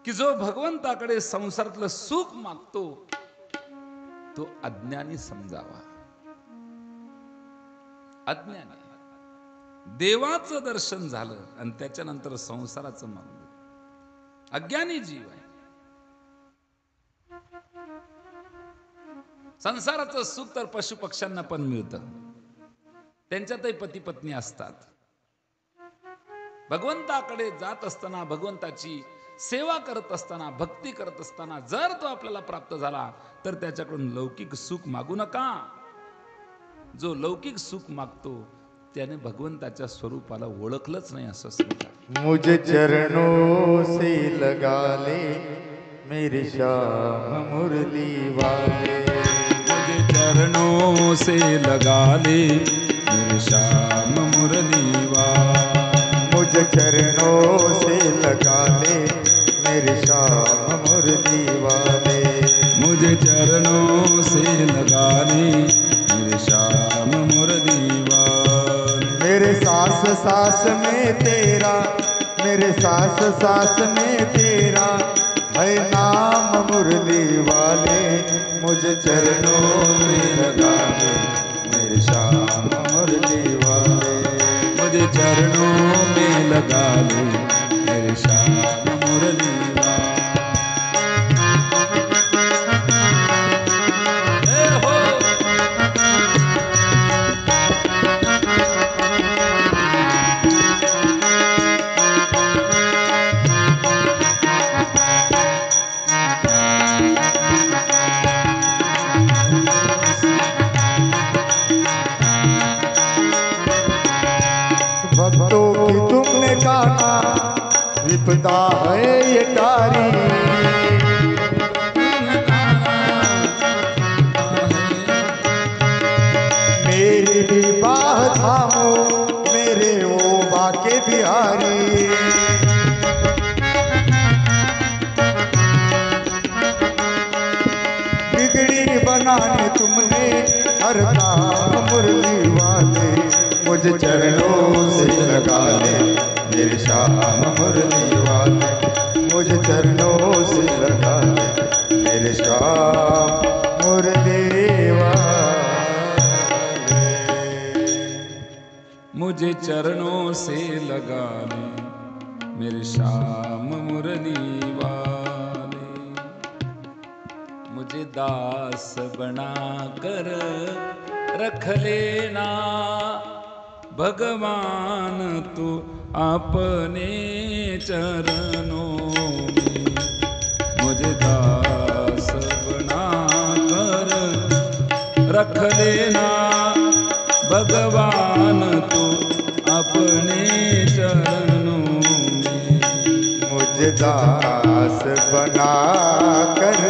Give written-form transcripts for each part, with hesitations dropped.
की जो भगवंताकडे संसारातलं सुख मागतो तो अज्ञानी समजावा. अज्ञानी. देवाचं दर्शन झालं आणि त्याच्यानंतर संसाराचं मागलं. अज्ञानी जीव आहे. संसाराचं सुख तर पशु पक्ष्यांना पण मिळतं. त्यांच्यातही पती पत्नी असतात. भगवंताकडे जात असताना, भगवंताची सेवा करत असताना, भक्ती करत असताना जर तो आपल्याला प्राप्त झाला तर त्याच्याकडून लौकिक सुख मागू नका. जो लौकिक सुख मागतो त्याने भगवंताच्या स्वरूपाला ओळखलंच नाही असं समजा. मुझे चरणों से लगा ले मेरे श्याम मुरली वाले. मुझे चरणों से लगा ले मेरे श्याम मुरली वाले. मुझे चरणों से लगा ले मेरे श्याम मुरली वाले. मुझे चरणों से लगा ले मेरे श्याम मुरली वाले. मेरे सांस सांस में तेरा, मेरे सांस सांस में तेरा है नाम मुरली वाले. मुझे चरणों में लगा ले मेरे श्याम मुरली वाले. मुझे चरणों में लगा ले मेरे श्याम मुरली वाले. हो भक्तों की तुमने गाना विपदा है ये तारी. मेरी भी बाह थामो मेरे ओ बाके बिहारी. बिगड़ी बनाने तुमने हर काम मुरली वाले. मुझे चरणों से लगा ले मेरे श्याम मुरली वाले. मुझे चरणों से लगा ले मेरे श्याम मुरली वाले. मुझे चरणों से लगा ले मेरे श्याम मुरली वाले. मुझे दास बना कर रख लेना भगवान तू अपने चरणों में. मुझे दास बना कर रख लेना भगवान तू अपने चरणों में. मुझे दास बना कर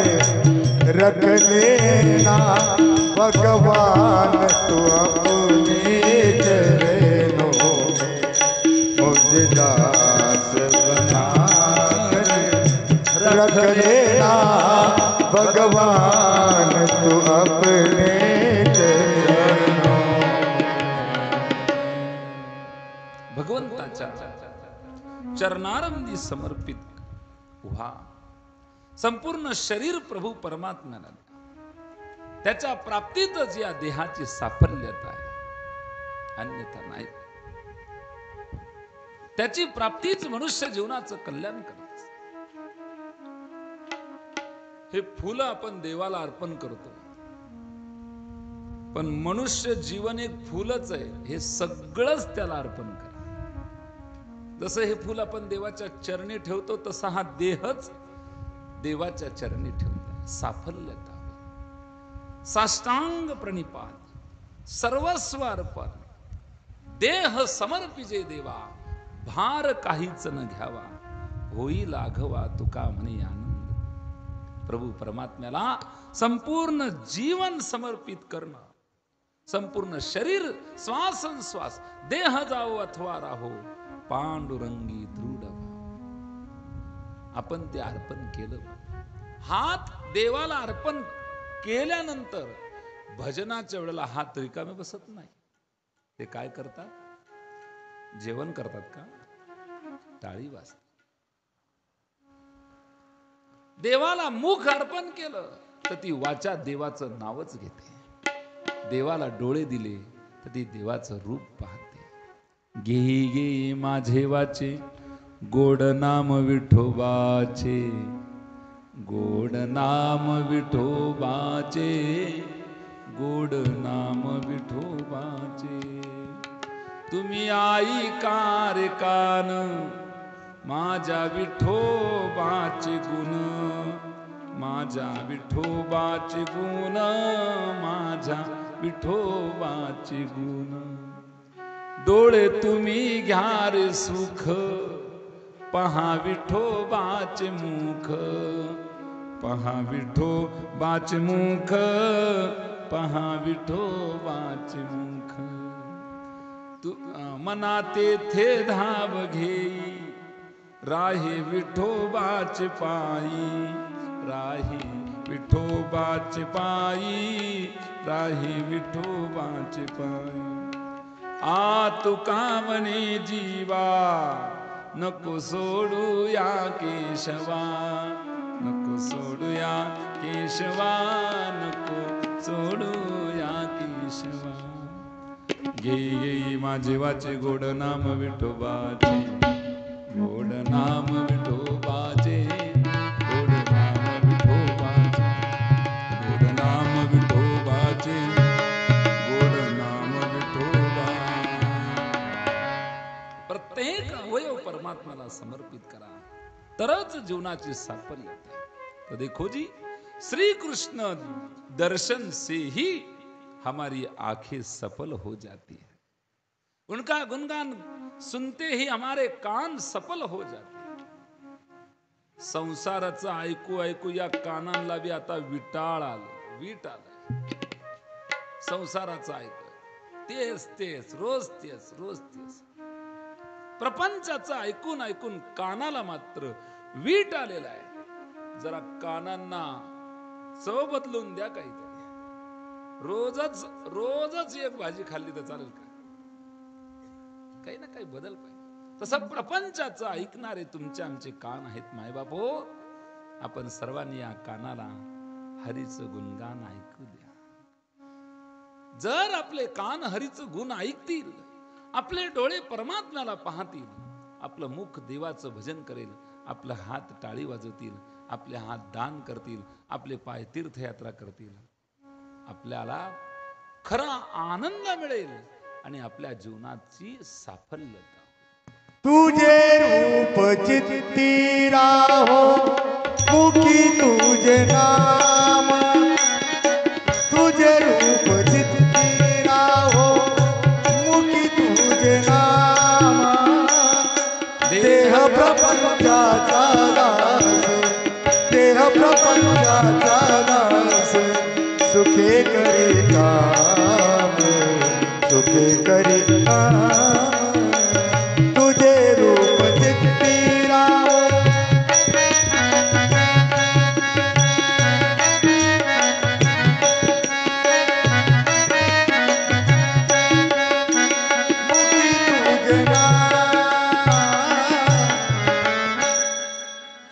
रख लेना भगवान तू अपने चरणों में. मुझे दास बना कर रख लेना भगवान तू अपने चरणों में. भगवंताच्या चरणारंदी समर्पित व्हा. संपूर्ण शरीर प्रभू परमात्म्याला द्या. त्याच्या प्राप्तीतच या देहाची साफल्यता आहे, अन्यथा नाही. त्याची प्राप्तीच मनुष्य जीवनाचं कल्याण करते. हे फुलं आपण देवाला अर्पण करतो, पण मनुष्य जीवन एक फुलच आहे, हे सगळंच त्याला अर्पण करा. जसं हे फुल आपण देवाच्या चरणी ठेवतो तसा हा देहच देवाच्या चरणी ठेवतो. साफल्यता, साष्टांग प्रणिपात, सर्वस्व अर्पण, देह समर्पिजे देवा, भार काहीच न घ्यावा, होई लाघवा तुका म्हणे आनंद. प्रभू परमात्म्याला संपूर्ण जीवन समर्पित करणं, संपूर्ण शरीर श्वासोश्वास, देह जाओ अथवा राहो, पांडुरंगी दृढ भाव. आपण ते अर्पण केलं. हात देवाला अर्पण केल्यानंतर भजनाच्या वेळेला हात रिकामे बसत नाही. ते काय करतात? जेवण करतात का? टाळी वाजतात. देवाला मुख अर्पण केलं तर ती वाचा देवाचं नावच घेते. देवाला डोळे दिले तर ती देवाचं रूप पाहते. घेई घेई माझे वाचे गोड नाम विठोबाचे, गोड नाम विठोबाचे, गोड नाम विठोबाचे. तुम्ही आई कार कान माझ्या विठोबाचे गुण, माझ्या विठोबाचे गुण, माझ्या विठोबाचे गुण. डोळे तुम्ही घ्या रे सुख पहा विठोबाचे मुख, पहा विठोबाचे मुख, पहा विठोबाचे मुख. तू मना तेथे धाव घेई राही विठोबाचे पायी, राही विठोबाचे पायी, राही विठोबाचे पायी. आ तुका म्हणे जीवा नको सोडू या केशवा, नको सोडू या केशवा, नको सोडू या केशवा. घेई माझे वाचे गोड नाम विठोबाचे, गोड नाम विठोबाचे, गोड नाम विठोबाचे, गोड नाम विठोबाचे, गोड नाम विठोबा. प्रत्येक अवयव परमात्म्याला समर्पित करा तरच जीवनाची साफल्यता. तो देखो जी श्री कृष्ण दर्शन से ही हमारी आंखें सफल हो जाती है, उनका गुणगान सुनते ही हमारे कान सफल हो जाते. संसाराचं ऐकू ऐकू या कानांना बी आता विटाळ आलं, वीट आलं. संसाराचं ऐकू तेच तेच, रोज तेच, रोज तेच. प्रपंचाचं ऐकून ऐकून कानाला मात्र वीट आलेला आहे. जरा कानांना चव बदलून द्या काहीतरी. रोजच रोजच एक भाजी खाल्ली तर चालेल का? काही ना काही बदल पाहिजे. तसं प्रपंचाचं ऐकणारे तुमचे आमचे कान आहेत मायबाप हो. आपण सर्वांनी या कानाला हरीचं गुणगान ऐकू द्या. जर आपले कान हरीचं गुण ऐकतील, आपले डोळे परमात्म्याला पाहतील, आपलं मुख देवाचं भजन करेल, आपला हात टाळी वाजवतील, आपले हात दान करतील, आपले पाय तीर्थयात्रा करतील, आपल्याला खरा आनंद मिळेल आणि आपल्या जीवनाची साफल्यता. तुझे रूप चित्ती राहो मुखी तुझे नाम, तुझे रूप चित्ती राहो मुखी तुझे नाम. देह प्रपंचाचा दास, देह प्रपंचाचा दास, सुखे करे काम, सुखे करे काम. तुझे रूप चित्ती राहो मुखी तुझे नाम.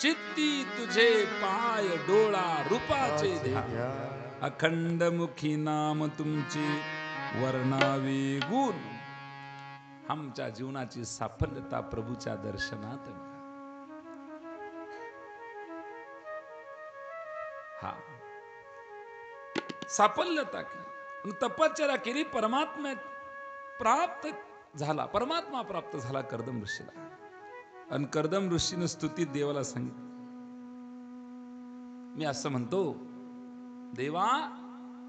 चित्ती तुझे पाय डोळा रूपाचे ध्यान, अखंड मुखी नाम तुमचे वर्णावे गुण. आमच्या जीवनाची साफल्यता प्रभूच्या दर्शनात बघा. हा साफल्यता केली, तपश्चर्या केली, परमात्मा प्राप्त झाला, परमात्मा प्राप्त झाला कर्दम ऋषीला. आणि कर्दम ऋषीने स्तुतीत देवाला सांगितलं, मी असं म्हणतो देवा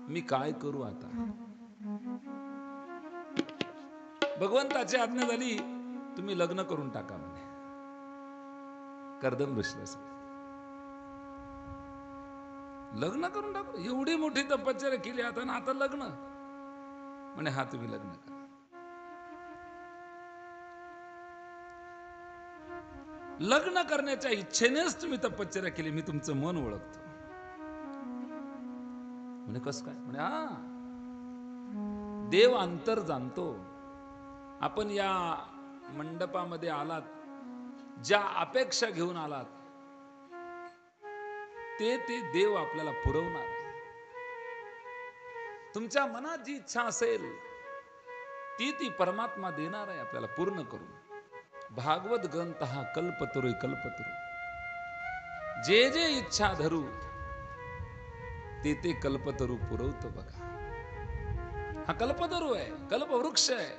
मी काय करू आता. भगवंताची आज्ञा झाली, तुम्ही लग्न करून टाका म्हणे. कर्दम ऋषीला लग्न करून टाकू, एवढी मोठी तपश्चर्या केली आता ना, आता लग्न म्हणे. हा तुम्ही लग्न करा. लग्न करण्याच्या इच्छेनेच तुम्ही तपश्चर्या केली, मी तुमचं मन ओळखतो म्हणे. कस काय म्हणे, हा देव अंतर जाणतो. आपण या मंडपामध्ये आलात, ज्या अपेक्षा घेऊन आलात ते देव आपल्याला पुरवणार. तुमच्या मनात जी इच्छा असेल ती परमात्मा देणार आहे आपल्याला पूर्ण करून. भागवत ग्रंथ हा कल्पतरू कल्पतरू. जे जे इच्छा धरू ते कल्पतरू पुरवतो बघा. हा कल्पतरू आहे, कल्पवृक्ष आहे.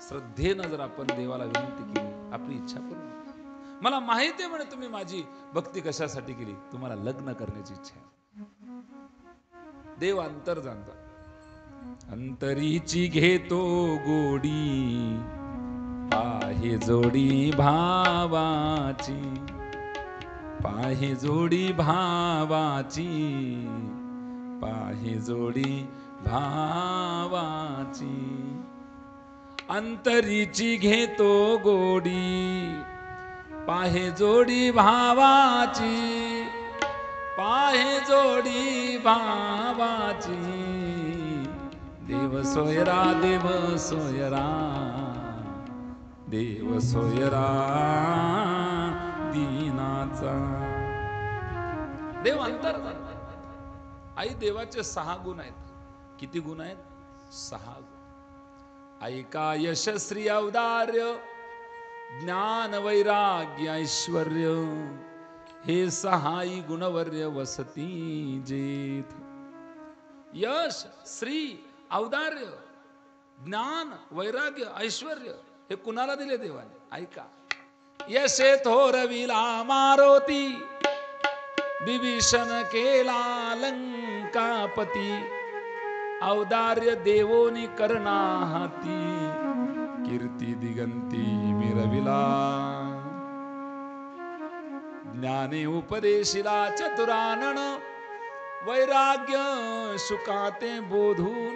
श्रद्धेनं जर आपण देवाला विनंती केली आपली इच्छा पूर्ण होते. मला माहिती आहे म्हणे तुम्ही माझी भक्ती कशासाठी केली, तुम्हाला लग्न करण्याची इच्छा आहे. देव अंतर जाणतो. अंतरीची घेतो गोडी पाहे जोडी भावाची, पाहे जोडी भावाची, पाहे जोडी भावाची. अंतरीची घेतो गोडी पाहे जोडी भावाची, पाहे जोडी भावाची. देव सोयरा, देव सोयरा, देव सोयरा दीनाचा. देव अंतर. आई देवाचे 6 गुण आहेत. किती गुण आहेत? 6 गुण. ऐका यशस्वी औदार्य, ज्ञान वैराग्य ऐश्वर्य, हे 6 गुणवर्य वसती जेथ. यश, श्री, औदार्य, ज्ञान, वैराग्य, ऐश्वर्य हे कुणाला दिले देवाने? ऐका. यशे थोरविला मारुती, विभीषण केला लंकापती. औदार्य देवोनी करना हाती, कीर्ती दिगंती मिरविला. ज्ञाने उपदेशिला चतुरानन, वैराग्य शुकाते बोधून.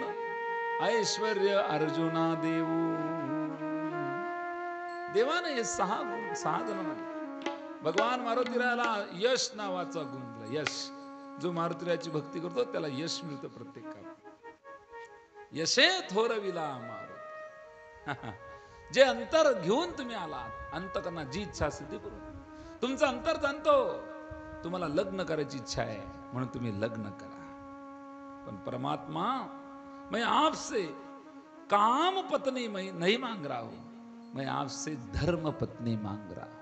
ऐश्वर्य अर्जुना देऊ. देवाने हे 6 गुण 6 जण म्हणले. भगवान मारुतीरायाला यश नावाचा गुण दिला. यश. जो मारुतीरायाची भक्ती करतो त्याला यश मिळतं प्रत्येक कामात. यशे थोरविला मारुती. जे अंतर घेऊन तुम्ही आलात, अंतकरणात जी इच्छा असेल ती करू. तुमचं अंतर जाणतो तुम्हाला लग्न करायची इच्छा आहे म्हणून तुम्ही लग्न करा. पण परमात्मा मैं आपसे काम पत्नी नहीं मांग रहा हूं, मैं आपसे धर्म पत्नी मांग रहा हूं.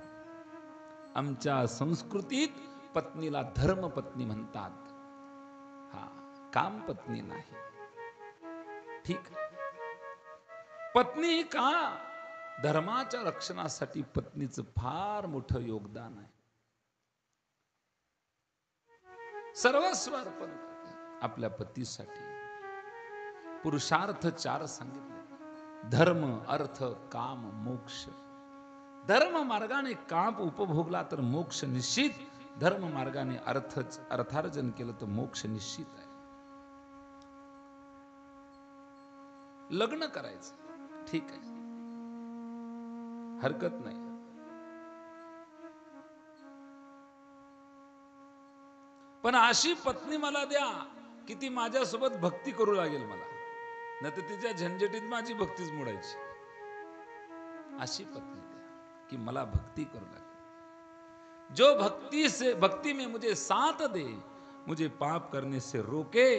आमच्या संस्कृतीत पत्नीला धर्म पत्नी म्हणतात. हा, काम पत्नी नाही. ठीक. पत्नी का? धर्माच्या रक्षणासाठी पत्नीचं फार मोठं योगदान आहे. सर्वस्व अर्पण आपल्या पतीसाठी. पुरुषार्थ 4 सांगितले. धर्म, अर्थ, काम, मोक्ष. धर्म मार्गाने काम उपभोगला तर मोक्ष निश्चित. धर्म मार्गाने अर्थार्जन केलं तर मोक्ष निश्चित आहे. लग्न करायचं ठीक आहे, हरकत नाही. पण अशी पत्नी मला द्या की ती माझ्यासोबत भक्ती करू लागेल मला, नाही तर तिच्या झंझटीत माझी भक्तीच मोडायची. अशी पत्नी द्या की मला भक्ती करू लागेल. जो भक्ति में मुझे साथ दे, मुझे पाप करने से रोके.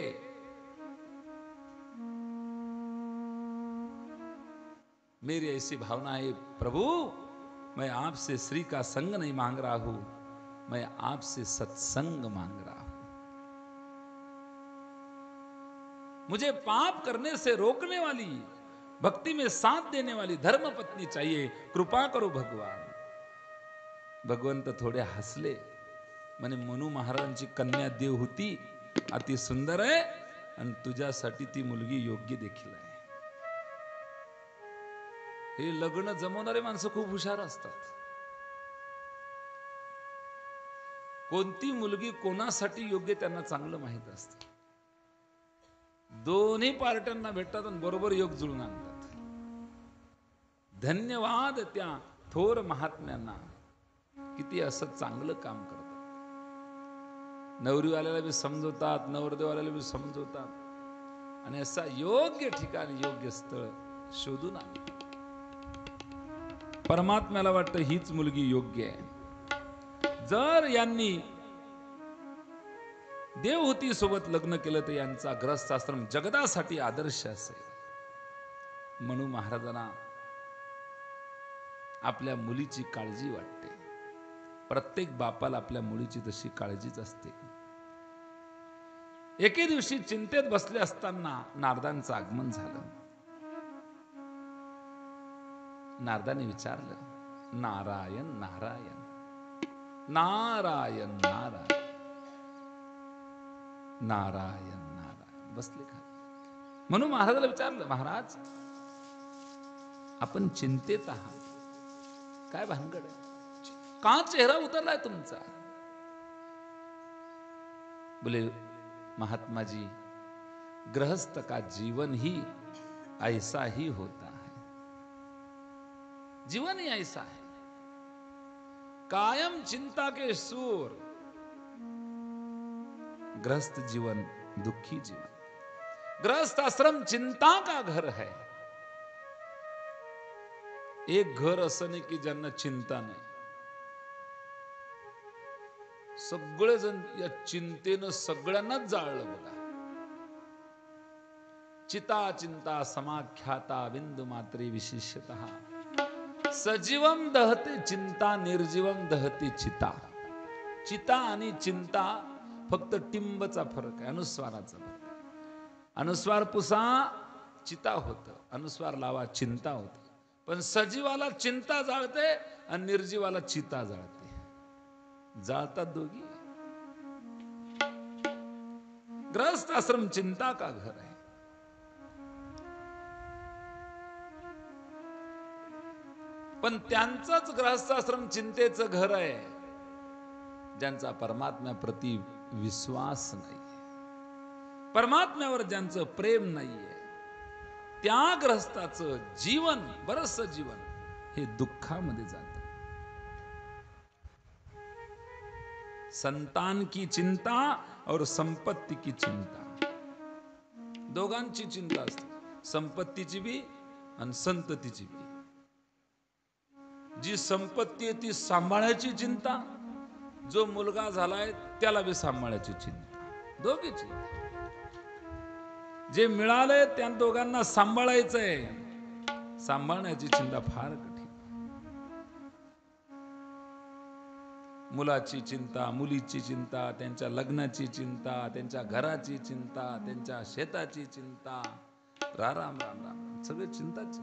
मेरी ऐसी भावना है प्रभु, मैं आपसे श्री का संग नहीं मांग रहा हूं, मैं आपसे सत्संग मांग रहा हूं. मुझे पाप करने से रोकने वाली, भक्ति में साथ देने वाली धर्म पत्नी चाहिए. कृपा करो भगवान. भगवंत थोडे हसले. म्हणे मनू महाराजांची कन्या देव होती, अति सुंदर आहे आणि तुझ्यासाठी ती मुलगी योग्य देखील आहे. हे लग्न जमवणारे माणसं खूप हुशार असतात. कोणती मुलगी कोणासाठी योग्य त्यांना चांगलं माहित असतं. दोन्ही पार्ट्यांना भेटतात आणि बरोबर योग जुळून आणतात. धन्यवाद त्या थोर महात्म्यांना, किती असं चांगलं काम करतात. नवरीवाल्याला बी समजवतात, नवरदेवाल्याला बी समजवतात आणि असा योग्य ठिकाणी योग्य स्थळ शोधून आणतात. परमात्म्याला वाटतं हीच मुलगी योग्य आहे. जर यांनी देवहूती सोबत लग्न केलं तर यांचा ग्रहस्थाश्रम जगतासाठी आदर्श असेल. म्हणून महाराजांना आपल्या मुलीची काळजी वाटते. प्रत्येक बापाला आपल्या मुलीची तशी काळजीच असते. एके दिवशी चिंतेत बसले असताना नारदांचं आगमन झालं. नारदाने विचारलं, नारायण नारायण नारायण नारायण नारायण नारायण. बसले खाली. म्हणून महाराजाला विचारलं, महाराज आपण चिंतेत आहात, काय भानगड आहे? का चेहरा उतरलाय तुमचा? बोले, महात्मा जी, गृहस्थ का जीवन ही ऐसा ही होता है. जीवन ही ऐसा है, कायम चिंता के सूर. गृहस्थ जीवन दुखी जीवन. गृहस्थ आश्रम चिंता का घर है. एक घर असं नाही की ज्यांना चिंता नाही. सगळेजण या चिंतेनं सगळ्यांनाच जाळलं बघा. चिता चिंता समाख्याता बिंदू मात्रे विशिष्यतः. सजीवम दहते चिंता, निर्जीवम दहते चिता. चिता आणि चिंता फक्त टिंबचा फरक आहे, अनुस्वाराचा फरक. अनुस्वार पुसा चिता होत, अनुस्वार लावा चिंता होत. पण सजीवाला चिंता जाळते आणि निर्जीवाला चिता जाळते. जाळतात दोघी. ग्रहस्थ आश्रम चिंता का घर है. पण त्यांचंच ग्रहस्थाश्रम चिंतेचं घर आहे ज्यांचा परमात्म्याप्रती विश्वास नाही, परमात्म्यावर ज्यांचं प्रेम नाहीये. त्या ग्रहस्थाचं जीवन, बरंच जीवन हे दुःखामध्ये जातं. संतान की चिंता और संपत्ती की चिंता, दोघांची चिंता असते, संपत्तीची बी आणि संततीची बी. जी संपत्ती आहे ती सांभाळायची चिंता, जो मुलगा झालाय त्याला बी सांभाळायची चिंता, दोघीची. जे मिळालंय त्या दोघांना सांभाळायचंय, सांभाळण्याची चिंता फार कठीण. मुलाची चिंता, मुलीची चिंता, त्यांच्या लग्नाची चिंता, त्यांच्या घराची चिंता, त्यांच्या शेताची चिंता, राम राम राम सगळे चिंताच.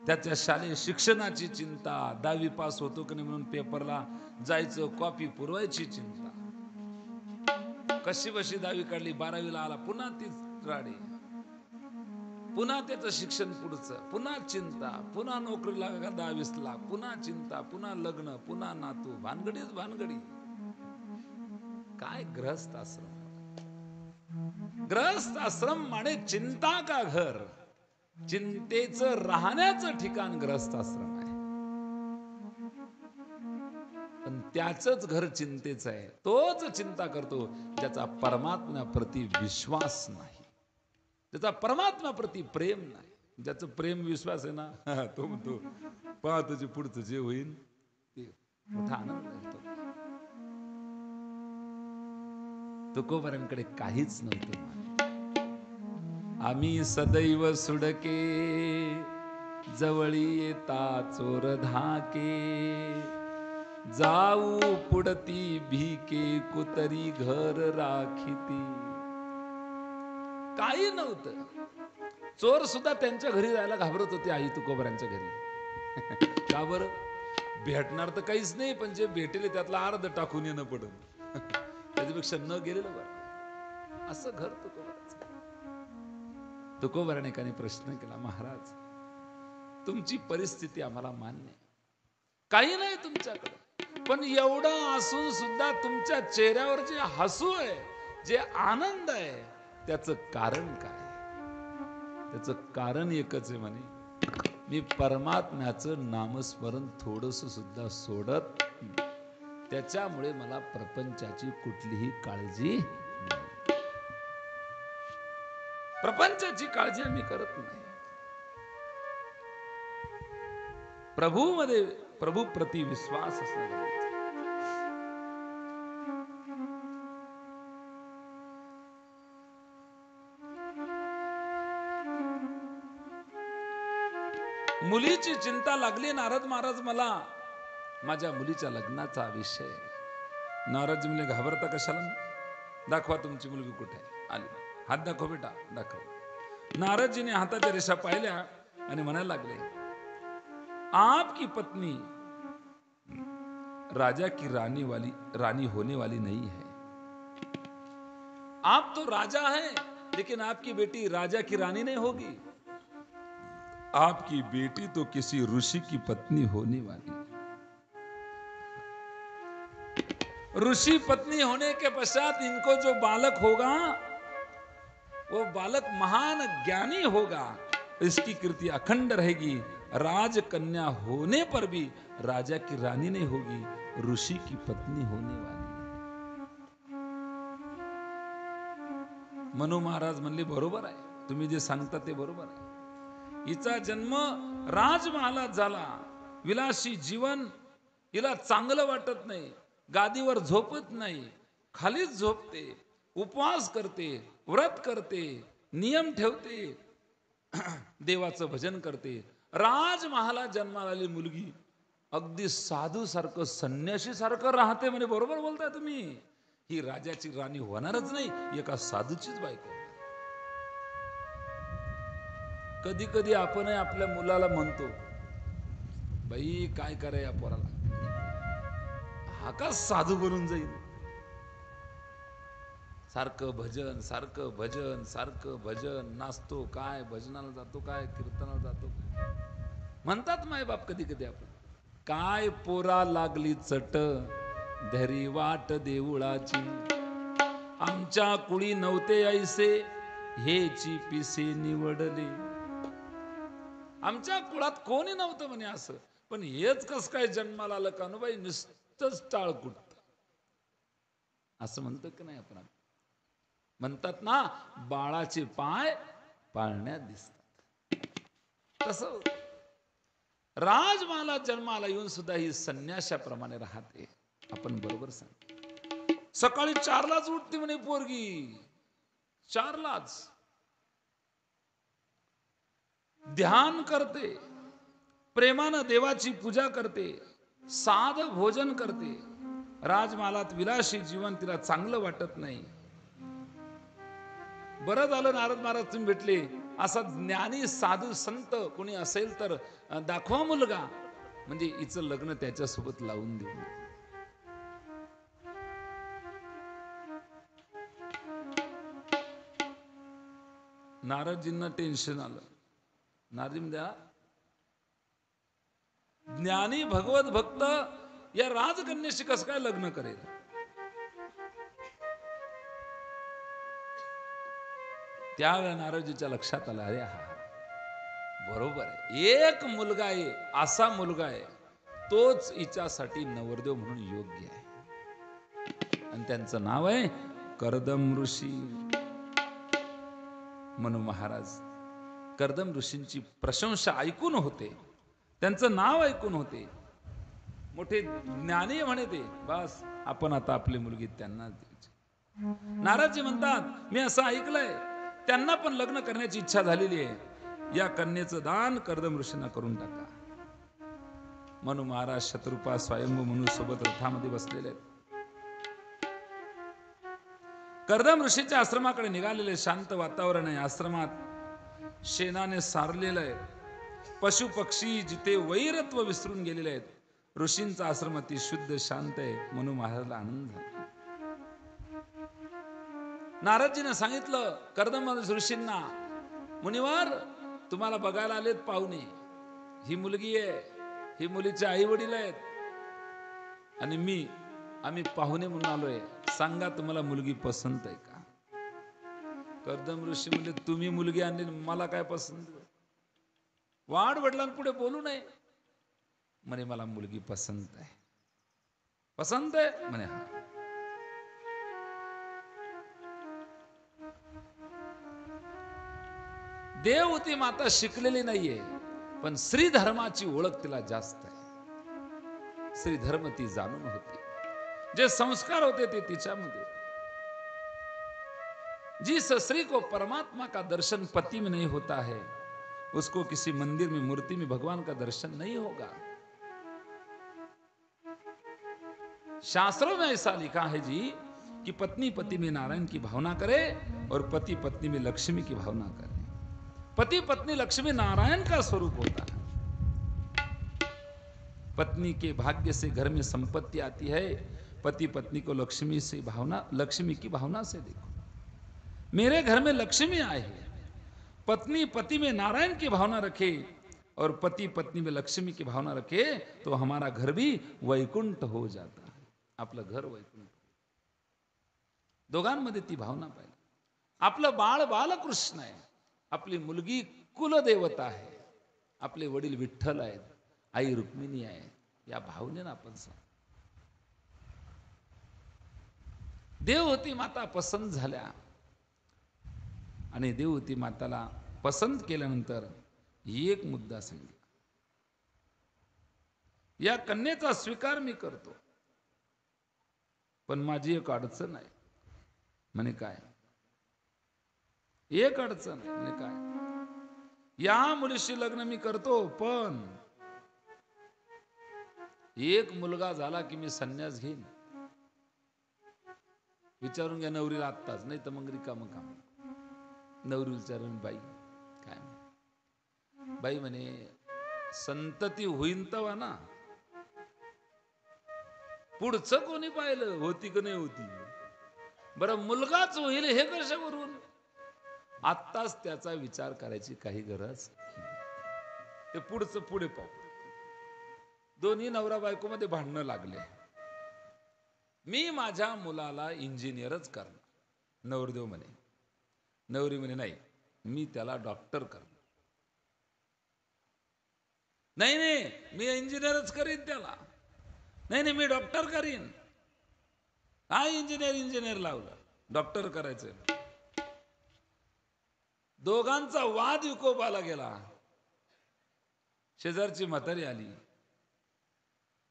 त्याच्या शालेय शिक्षणाची चिंता, 10वी पास होतो की नाही म्हणून पेपरला जायचं, कॉपी पुरवायची चिंता. कशी बशी 10वी काढली, 12वीला आला पुन्हा तीच राडी, पुन्हा त्याचं शिक्षण पुढचं, पुन्हा चिंता, पुन्हा नोकरी लागा 10-20 लाख, पुन्हा चिंता, पुन्हा लग्न, पुन्हा नातू, भानगडीच भानगडी. काय ग्रहस्थ आश्रम. ग्रहस्थ आश्रम माने चिंता का घर. चिंतेचं राहण्याचं ठिकाण ग्रहस्थ आश्रम आहे. पण त्याचंच घर चिंतेचं आहे. तोच चिंता करतो ज्याचा परमात्म्याप्रती विश्वास नाही, ज्याचा परमात्म्याप्रती प्रेम नाही. ज्याचं प्रेम विश्वास आहे ना, तो म्हणतो पहा तुझे पुढचं जे होईल ते मोठा आनंद मिळतो. तुकोबारांकडे काहीच नव्हतं. आम्ही सदैव सुडके, जवळी येता चोर धाके. जाऊ पुढती भीके, कुतरी घर राखीती. काही नव्हतं. चोर सुद्धा त्यांच्या घरी जायला घाबरत होते, आई तुकोबारांच्या घरी. का बरं? भेटणार तर काहीच नाही, पण जे भेटेल त्यातला अर्ध टाकून येणं पडत, त्याच्यापेक्षा न गेलेलं बरं. असं घर तुकोबारांचं. तुकोबाराने एकाने प्रश्न केला, महाराज तुमची परिस्थिती आम्हाला मान्य, काही नाही तुमच्याकडे, पण एवढं असून सुद्धा तुमच्या चेहऱ्यावर जे हसू आहे, जे आनंद आहे, त्याचं कारण काय? त्याचं कारण एकच आहे म्हणे, मी परमात्म्याचं नामस्मरण थोडस सुद्धा सोडत नाही. त्याच्यामुळे मला प्रपंचाची कुठलीही काळजी नाही. प्रपंचाची काळजी आम्ही करत नाही. प्रभूमध्ये, प्रभू प्रति विश्वास असणं गरजेचं. मुलीची चिंता लागली नारद महाराज मला, माझ्या मुलीच्या लग्नाचा विषय. नारदजी म्हणले घाबरता कशाला, दाखवा तुमची मुलगी कुठे आहे. आली, हात दाखव बेटा, दाखव. नारदजीने हाताच्या रेषा पाहिल्या आणि म्हणायला लागले, आपकी पत्नी राजा की रानी होने वाली नहीं है. आप तो राजा हैं, लेकिन आपकी बेटी राजा की रानी नहीं होगी. आपकी बेटी तो किसी ऋषि की पत्नी होने वाली. ऋषि पत्नी होने के पश्चात इनको जो बालक होगा वो बालक महान ज्ञानी होगा. इसकी कीर्ति अखंड रहेगी. राजकन्या होने पर भी राजा की रानी नहीं होगी, ऋषि की पत्नी होने वाली. मनु महाराज म्हणले बरोबर आहे, तुम्ही जे सांगता ते बरोबर आहे. हिचा जन्म राजमहालात झाला. विलासी जीवन, हिला चांगलं वाटत नाही. गादीवर झोपत नाही, खालीच झोपते, उपवास करते, व्रत करते, नियम ठेवते, देवाचं भजन करते. राजमहालात जन्माला आलेली मुलगी अगदी साधू सारखं संन्याशी सारखं राहते. म्हणे बरोबर बोलताय तुम्ही, ही राजाची राणी होणारच नाही, एका साधूचीच बायको. कधी कधी आपण आपल्या मुलाला म्हणतो, बाई काय कराय या पोराला, हा का साधू बनून जाईल. सारखं भजन, सारखं भजन, सारखं भजन, नाचतो काय, भजनाला जातो काय, कीर्तनाला जातो काय. म्हणतात माय बाप कधी कधी आपण, काय पोरा लागली चट, धरी वाट देऊळाची. आमच्या कुळी नव्हते ऐसे, हेची पिसे निवडले. आमच्या कुळात कोणी नव्हतं म्हणे असं, पण हेच कस काय जन्माला आलं कानूबाई, नुसतंच टाळकुट. असं म्हणतो की नाही आपण. म्हणतात ना, बाळाचे पाय पाळण्यात दिसतात. तसं राजमहालात जन्माला येऊन सुद्धा ही संन्याशाप्रमाणे राहते. आपण बरोबर सांग. सकाळी 4लाच उठते म्हणे पोरगी, 4लाच ध्यान करते, प्रेमानं देवाची पूजा करते, साध भोजन करते. राजमहालात विलासी जीवन तिला चांगलं वाटत नाही. बरं झालं नारद महाराज तुम्ही भेटले. असा ज्ञानी साधू संत कोणी असेल तर दाखवा मुलगा, म्हणजे हिचं लग्न त्याच्यासोबत लावून देऊ. नारदजींना टेन्शन आलं. नारद म्हणल्या, ज्ञानी भगवत भक्त या राजकन्याशी कसं काय लग्न करेल. त्यावेळेला नारदजीच्या लक्षात आलं, अरे हा बरोबर आहे, एक मुलगा आहे, असा मुलगा आहे तोच हिच्यासाठी नवरदेव म्हणून योग्य आहे. आणि त्यांचं नाव आहे कर्दम ऋषी. मनु महाराज कर्दम ऋषींची प्रशंसा ऐकून होते, त्यांचं नाव ऐकून होते. मोठे ज्ञानी म्हणे ते. बस आपण आता आपली मुलगी त्यांना द्यायची. नारदजी म्हणतात, मी असं ऐकलंय त्यांना पण लग्न करण्याची इच्छा झालेली आहे, या कन्येचं दान कर्दम ऋषींना करून टाका. मनु महाराज शत्रुपा स्वयंभू म्हणून सोबत रथामध्ये बसलेले आहेत. कर्दम ऋषीच्या आश्रमाकडे निघालेले. शांत वातावरण आहे. आश्रमात शेणाने सारलेलं आहे. पशु पक्षी जिथे वैरत्व विसरून गेलेले आहेत. ऋषींचा आश्रम अति शुद्ध शांत आहे. मनु महाराजला आनंद झाला. नारदजीने सांगितलं कर्दम ऋषींना, मुनिवर तुम्हाला बघायला आलेत पाहुणे. ही मुलगी आहे, ही मुलीचे आई वडील आहेत, आणि आम्ही पाहुणे म्हणून आलोय. सांगा तुम्हाला मुलगी पसंत आहे का. कर्दम ऋषी म्हणजे तुम्ही मुलगी आणली, मला काय पसंत. वाढ वडिलांपुढे बोलू नये. म्हणे मला मुलगी पसंत आहे. पसंत आहे म्हणे. हा. देवहूती माता शिकलेली नाहीये, पण श्री धर्माची ओळख तिला जास्त आहे. श्री धर्म ती जाणून होती. जे संस्कार होते ते तिच्यामध्ये. जिस स्त्री को परमात्मा का दर्शन पति में नहीं होता है, उसको किसी मंदिर में मूर्ति में भगवान का दर्शन नहीं होगा। शास्त्रों में ऐसा लिखा है जी कि पत्नी पति में नारायण की भावना करे और पति पत्नी में लक्ष्मी की भावना करे। पति पत्नी लक्ष्मी नारायण का स्वरूप होता है। पत्नी के भाग्य से घर में संपत्ति आती है, पति पत्नी को लक्ष्मी की भावना से देखो। मेरे घर में लक्ष्मी आए है, पत्नी पति में नारायण की भावना रखे और पति पत्नी में लक्ष्मी की भावना रखे तो हमारा घर भी वैकुंठ हो जाता है। आपलं घर वैकुंठ, दोघांमध्ये ती भावना पाहिजे। आपलं बाळ बालकृष्ण आहे, आपली मुलगी कुलदेवता आहे, आपले वडील विठ्ठल आहेत, आई रुक्मिणी आहे, या भावनेनं आपण देवहूती माता पसंत झाल्या आणि देवहूती माताला पसंत केल्यानंतर एक मुद्दा सांगितला, या कन्येचा स्वीकार मी करतो, पण माझी एक अडचण आहे. म्हणे काय? एक अडचण आहे. म्हणे काय? या मुलीशी लग्न मी करतो, पण एक मुलगा झाला की मी संन्यास घेईन. विचारून घ्या नवरीला आत्ताच, नाही तर मग रिकामं काम. नवरी विचारून, बाई काय? बाई म्हणे संतती होईन तवा ना, पुढचं कोणी पाहिलं होती का नाही होती. बरं मुलगाच होईल हे कशावरून? आत्ताच त्याचा विचार करायची काही गरज नाही. ते पुढचं पुढे पाहू. दोन्ही नवरा बायको मध्ये भांडणं लागले. मी माझ्या मुलाला इंजिनियरच करणार. नवरदेव म्हणे, नवरी म्हणे नाही, मी त्याला डॉक्टर करणार. नाही नाही, मी इंजिनियरच करीन त्याला. नाही नाही, मी डॉक्टर करीन. हा इंजिनियर लावलं, डॉक्टर करायचं. दोघांचा वाद विकोपाला गेला. शेजारची म्हातारी आली,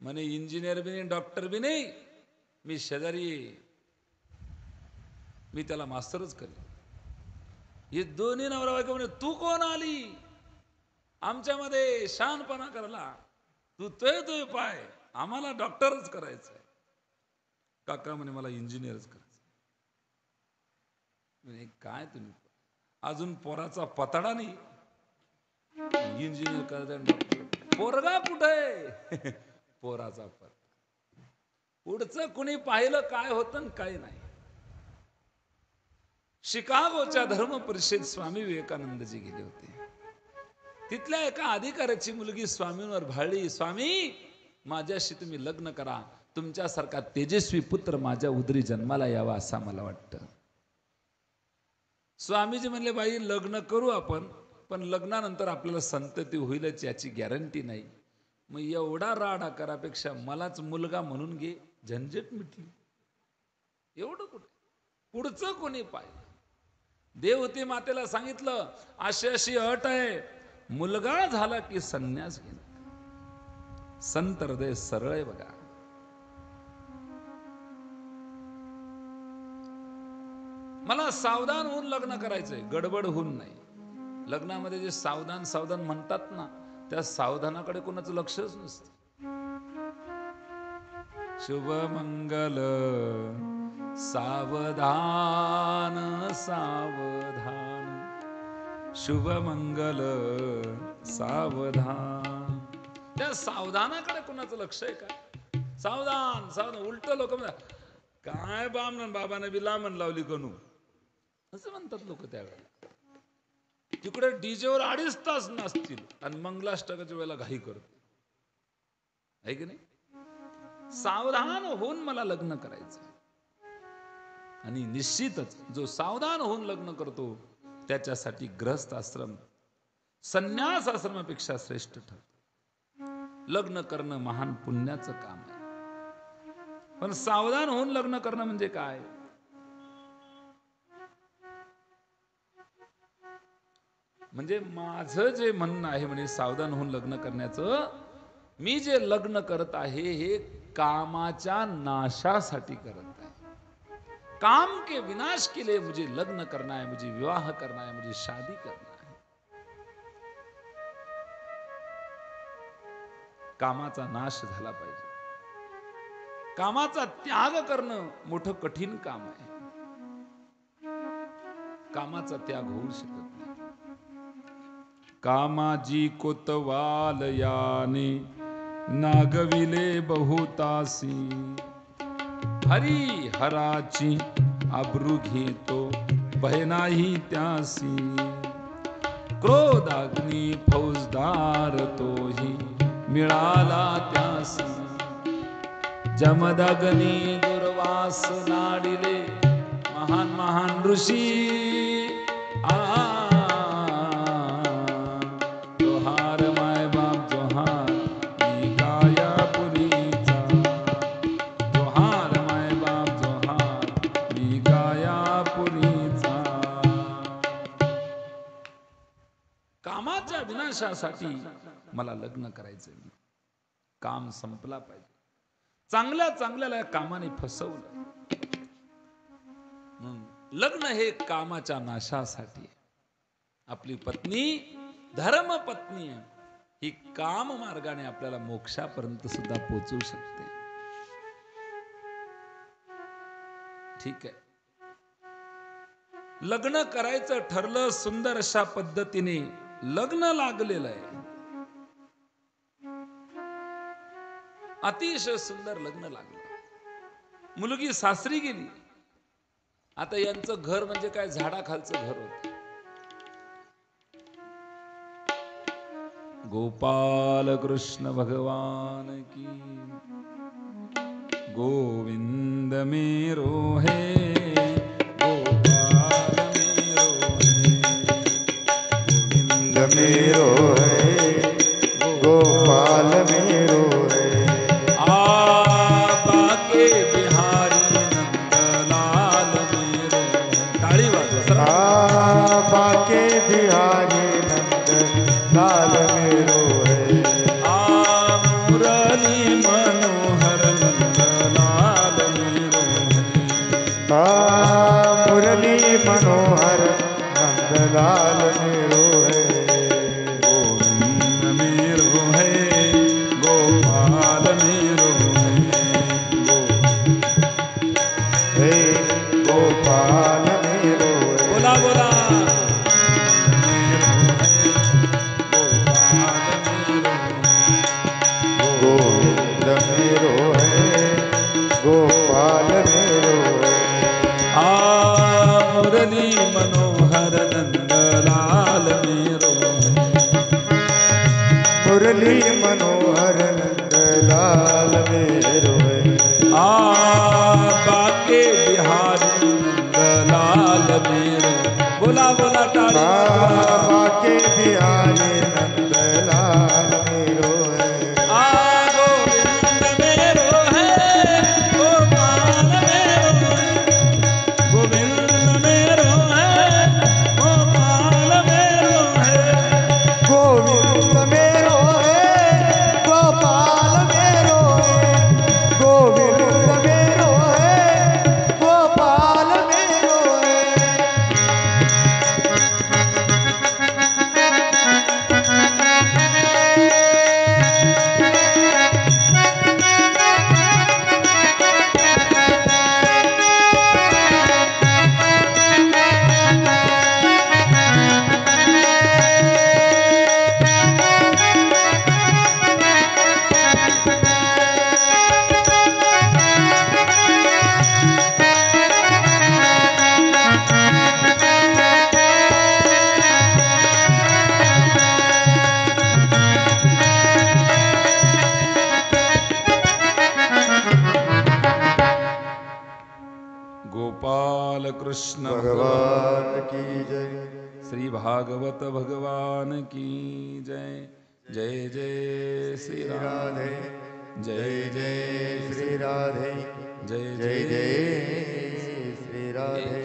म्हणे इंजिनियर बी नाही डॉक्टर बी नाही, मी शेजारी, मी त्याला मास्टरच करेन. हे दोन्ही नवरा बायको म्हणे तू कोण आली आमच्यामध्ये शहाणपणा करायला? तू तो पाय, आम्हाला डॉक्टरच करायचंय. काका म्हणे मला इंजिनियरच करायचं. म्हणे काय तुम्ही अजून पोराचा पताडा नाही, इंजिनियर करायचं डॉक्टर. पोरगा कुठे? पोराचा पत. पुढचं कुणी पाहिलं काय होतं आणि काय नाही. शिकागोच्या धर्म परिषद स्वामी विवेकानंदजी गेले होते. तिथल्या एका अधिकाऱ्याची मुलगी स्वामींवर भाळली. स्वामी, माझ्याशी तुम्ही लग्न करा, तुमच्यासारखा तेजस्वी पुत्र माझ्या उदरी जन्माला यावा असं मला वाटतं. स्वामीजी म्हणले, बाई लग्न करू आपण, पण लग्नानंतर आपल्याला संतती होईलच याची गॅरंटी नाही. मग एवढा राडा करापेक्षा मलाच मुलगा म्हणून घे, झंझट मिटली. एवढं कुठे? पुढचं कोणी पाहिलं? देवहूती मातेला सांगितलं अशी अशी अट आहे, मुलगा झाला की संन्यास घेणं. संत हृदय सरळ आहे बघा. मला सावधान होऊन लग्न करायचंय, गडबड होऊन नाही. लग्नामध्ये जे सावधान सावधान म्हणतात ना, त्या सावधानाकडे कोणाचं लक्षच नसतं. शुभ मंगल सावधान सावधान, शुभ मंगल सावधान. त्या सावधानाकडे कोणाचं लक्ष आहे का? सावधान सावधान. उलट लोक म्हणतात, काय बामण बाबाने बी लांबण लावली कनू, असं म्हणतात लोक त्यावेळेला. तिकडे डीजेवर 2.5 तास नाचतील आणि मंगलाष्टकाच्या वेळेला घाई करतो, आहे की नाही? सावधान होऊन मला लग्न करायचं. आणि निश्चितच जो सावधान होऊन लग्न करतो त्याच्यासाठी गृहस्थ आश्रम संन्यास आश्रमापेक्षा श्रेष्ठ ठरतो. लग्न करणं महान पुण्याचं काम आहे. पण सावधान होऊन लग्न करणं म्हणजे काय? म्हणजे माझं जे म्हणणं आहे म्हणे सावधान होऊन लग्न करण्याचं, मी जे लग्न करत आहे हे कामाच्या नाशासाठी करत आहे. काम के विनाश के लिए मुझे लग्न करना है, मुझे विवाह करना है, मुझे शादी करना है. कामाचा नाश झाला पाहिजे. कामाचा त्याग करणं मोठं कठीण काम आहे. कामाचा त्याग होऊ शकत नाही. कामाजी कोतवाल याने नागविले बहुतासी, हरी हराची आबरू घेतो भय नाही त्यासी. क्रोधाग्नी फौजदार तोही मिळाला त्यासी, जमदग्नी दुर्वास नाडिले महान महान ऋषी. जोहार माय बाप जोहार मी गायापुरीचा, जोहार माय बाप जोहार मी गायापुरीचा. कामाच्या विनाशासाठी मला लग्न करायचंय. काम संपला पाहिजे. चांगल्या चांगल्याला कामाने फसवलं. लग्न हे कामाच्या नाशासाठी. आपली पत्नी धर्म पत्नी ही काम मार्गाने आपल्याला मोक्षापर्यंत सुद्धा पोहोचवू शकते. ठीक आहे. लग्न करायचं ठरलं, सुंदर अशा पद्धतीने लग्न लागलेलं आहे. अतिशय सुंदर लग्न लागलं. मुलगी सासरी गेली. आता यांचं घर म्हणजे काय, झाडाखालचं घर होत. गोपाल कृष्ण भगवान की, गोविंद मेरो है, गोपाल मेरो है, गोविंद मेरो है, गोपाल मेरो है. बाके बिहारी नंदलाल मेरो. टाळी वाजवा सर. बाके बिहारी नंदलाल मेरो है. मुरली मनोहर नंदलाल मेरो है. मुरली मनोहर नंदलाल मेरो है. गोविंद मेरो है, गोपाल मेरो हे गोपाल मेरो है. बोला बोला. गोविंद मेरो है, गोपाल मेरो है. मुरली मनोहर नंदलाल मेरो है. मुरली मनोहर नंदलाल मेरो है. बाके बिहारी नंदलाल मेरो. बोला बोला टाळी. बाके बिहारी नंदलाल मेरो है. गोविंद मेरो है, गोपाल मेरो है, गोविंद मेरो है, गोपाल मेरो है. गोविंद मेरो है, गोपाल मेरो है. गोविंद मेरो है, गोपाल मेरो है. गोपाल कृष्ण भगवान की जय. श्री भागवत भगवान की जय. जय जय श्री राधे, जय जय श्री राधे, जय जय जय श्री राधे.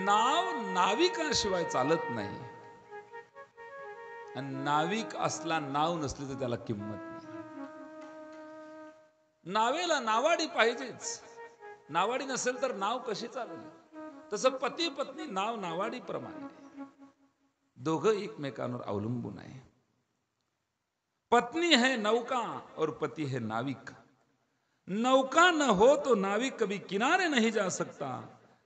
नाव नाविकाशिवाय चालत नाही. आणि नाविक असला नाव नसली तर त्याला किंमत नाही. नावेला नावाडी पाहिजेच. नावाडी नसेल तर नाव कशी चालेल. तसं पती पत्नी नाव नावाडी प्रमाणे. दोघं एकमेकांवर अवलंबून आहे. पत्नी है नौका और पति है नाविक. नौका न हो तो नाविक कभी किनारे नहीं जा सकता.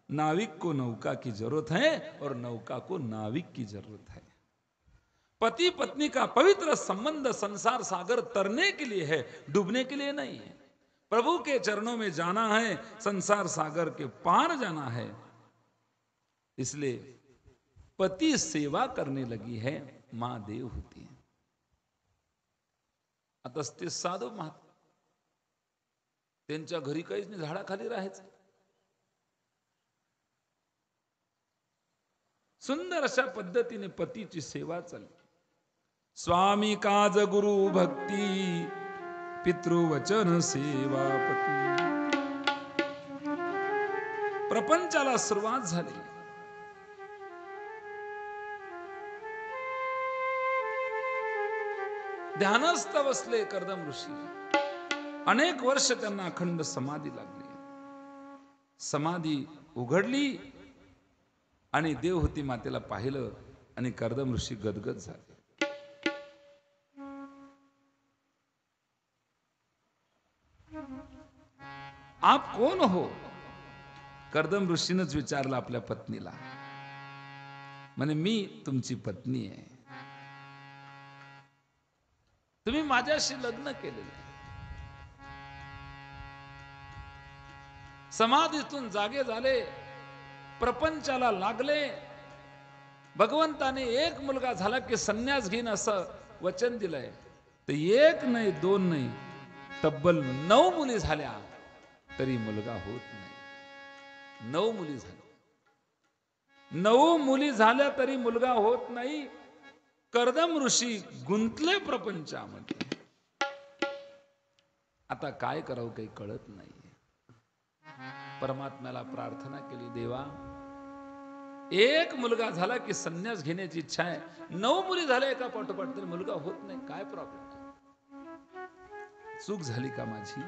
नाविक को नौका की जरूरत है और नौका को नाविक की जरूरत है. पति पत्नी का पवित्र संबंध संसार सागर तरने के लिए है, डूबने के लिए नहीं है. प्रभु के चरणों में जाना है, संसार सागर के पार जाना है. इसलिए पति सेवा करने लगी है, मां देव होती है. आता ते साधू महात्मा, त्यांच्या घरी काहीच नाही, झाडाखाली राहायचं. सुंदर अशा पद्धतीने पतीची सेवा चालली. स्वामी काज गुरु भक्ती, पितृवचन सेवा पती. प्रपंचाला सुरुवात झाली. ध्यानस्थ बसले कर्दम ऋषी. अनेक वर्ष त्यांना अखंड समाधी लागली. समाधी उघडली आणि देवहूती मातेला पाहिलं आणि कर्दम ऋषी गदगद झाले. आप कोण हो? कर्दम ऋषीनच विचारलं आपल्या पत्नीला. म्हणे मी तुमची पत्नी आहे, तुम्ही माझ्याशी लग्न केलेलं. समाधीतून जागे झाले, प्रपंचाला लागले. भगवंताने एक मुलगा झाला की संन्यास घेईन असं वचन दिलंय. तर एक नाही, दोन नाही, तब्बल 9 मुली झाल्या तरी मुलगा होत नाही. 9 मुली झाल्या. 9 मुली झाल्या तरी मुलगा होत नाही. कर्दम ऋषी गुंतले प्रपंचामध्ये. आता काय करावं काही कळत नाही. परमात्म्याला प्रार्थना केली, देवा एक मुलगा झाला की संन्यास घेण्याची इच्छा आहे. 9 मुली झाल्या एका पाठोपाठ तरी मुलगा होत नाही, काय प्रॉब्लेम? चूक झाली का माझी?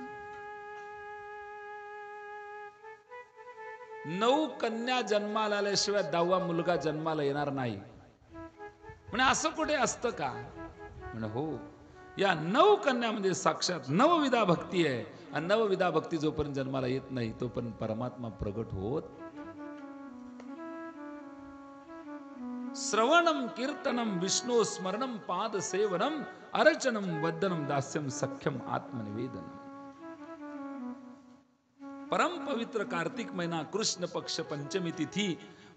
9 कन्या जन्माला आल्याशिवाय 10वा मुलगा जन्माला येणार नाही. म्हणजे असं कुठे असतं का? म्हणजे हो, या 9 कन्यामध्ये साक्षात नवविधा भक्ती आहे. आणि नवविधा भक्ती जोपर्यंत जन्माला येत नाही तोपर्यंत परमात्मा प्रगट होत. श्रवणम कीर्तनम विष्णू स्मरणम पाद सेवनम अर्चनम वदनम दास्यम सख्यम आत्मनिवेदनम. परम पवित्र कार्तिक महिना, कृष्ण पक्ष पंचमी तिथी,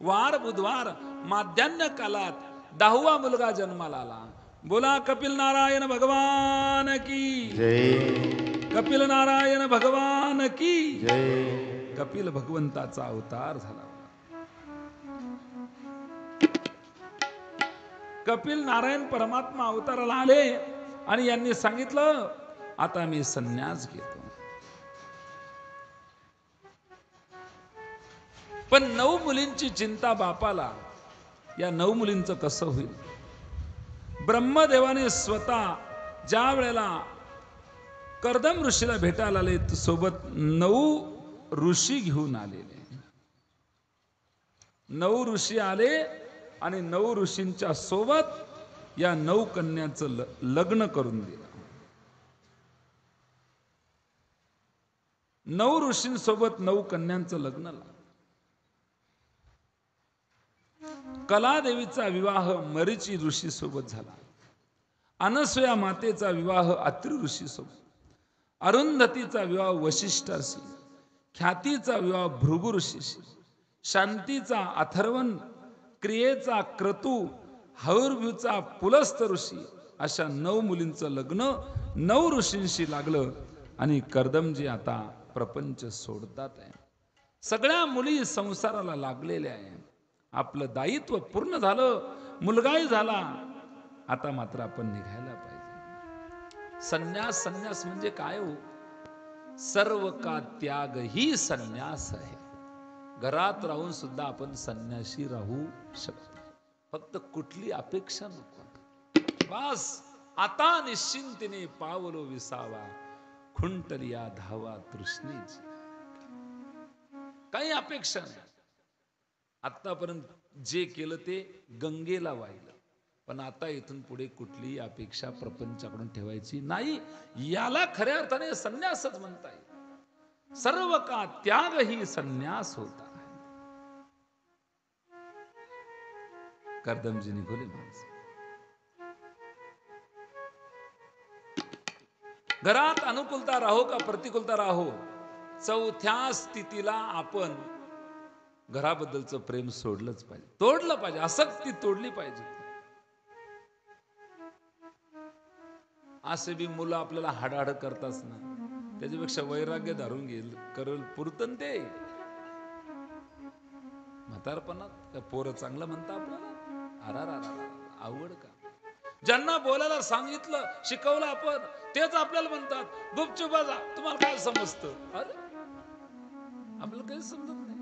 वार बुधवार, माध्यान्ह कालात 10वा मुलगा जन्माला आला. बोला कपिल नारायण भगवान की जय. कपिल नारायण भगवान की जय. कपिल भगवंताचा अवतार झाला. कपिल नारायण परमात्मा अवताराला आले आणि यांनी सांगितलं, आता मी संन्यास घेतो. पण 9 मुलींची चिंता बापाला. या 9 मुलींचं कसं होईल? ब्रह्मदेवाने स्वतः ज्या वेळेला कर्दम ऋषीला भेटायला आले, सोबत 9 ऋषी घेऊन आलेले. 9 ऋषी आले आणि 9 ऋषींच्या सोबत या 9 कन्यांचं लग्न करून दिलं. 9 ऋषींसोबत 9 कन्यांचं लग्न लागलं. कलादेवीचा विवाह मरीची ऋषी सोबत झाला. अनसुया मातेचा विवाह अत्रि ऋषी सोबत. अरुंधतीचा विवाह वशिष्ठाशी. ख्यातीचा विवाह भृगु ऋषीशी. शांतीचा अथर्वण, क्रियेचा क्रतू, हौर्भूचा पुलस्त ऋषी. अशा 9 मुलींचं लग्न 9 ऋषींशी लागलं. आणि कर्दमजी आता प्रपंच सोडतात आहे. सगळ्या मुली संसाराला लागलेल्या आहे. आपलं दायित्व पूर्ण झालं, मुलगाही झाला. आता मात्र आपण निघायला पाहिजे. संन्यास, संन्यास म्हणजे काय हो? सर्व का त्याग ही संन्यास आहे. घरात राहून सुद्धा आपण संन्यासी राहू शकतो. फक्त कुठली अपेक्षा नको. बस आता निश्चिंतीने पावलो विसावा, खुंटलिया धावा तृष्णेची. काही अपेक्षा नाही. आतापर्यंत जे केलं ते गंगेला वाहिलं. पण आता इथून पुढे कुठलीही अपेक्षा प्रपंचाकडून ठेवायची नाही. याला खऱ्या अर्थाने संन्यासच म्हणता येईल. सर्व का त्याग ही संन्यास होता. कर्दमजी निघोले माणसं. घरात अनुकूलता राहो का प्रतिकूलता राहो, चौथ्या स्थितीला आपण घराबद्दलचं प्रेम सोडलंच पाहिजे, तोडलं पाहिजे, आसक्ती तोडली पाहिजे. असे बी मुलं आपल्याला हाडाहाड करताच ना, त्याच्यापेक्षा वैराग्य धरून घेईल करेल पुरतन ते. म्हातारपणात पोरं चांगलं म्हणता आपल्याला, आवड का? ज्यांना बोलायला सांगितलं शिकवलं आपण तेच आपल्याला म्हणतात गुपचूप जा, तुम्हाला काय समजतं? अरे आपल्याला काही समजत नाही.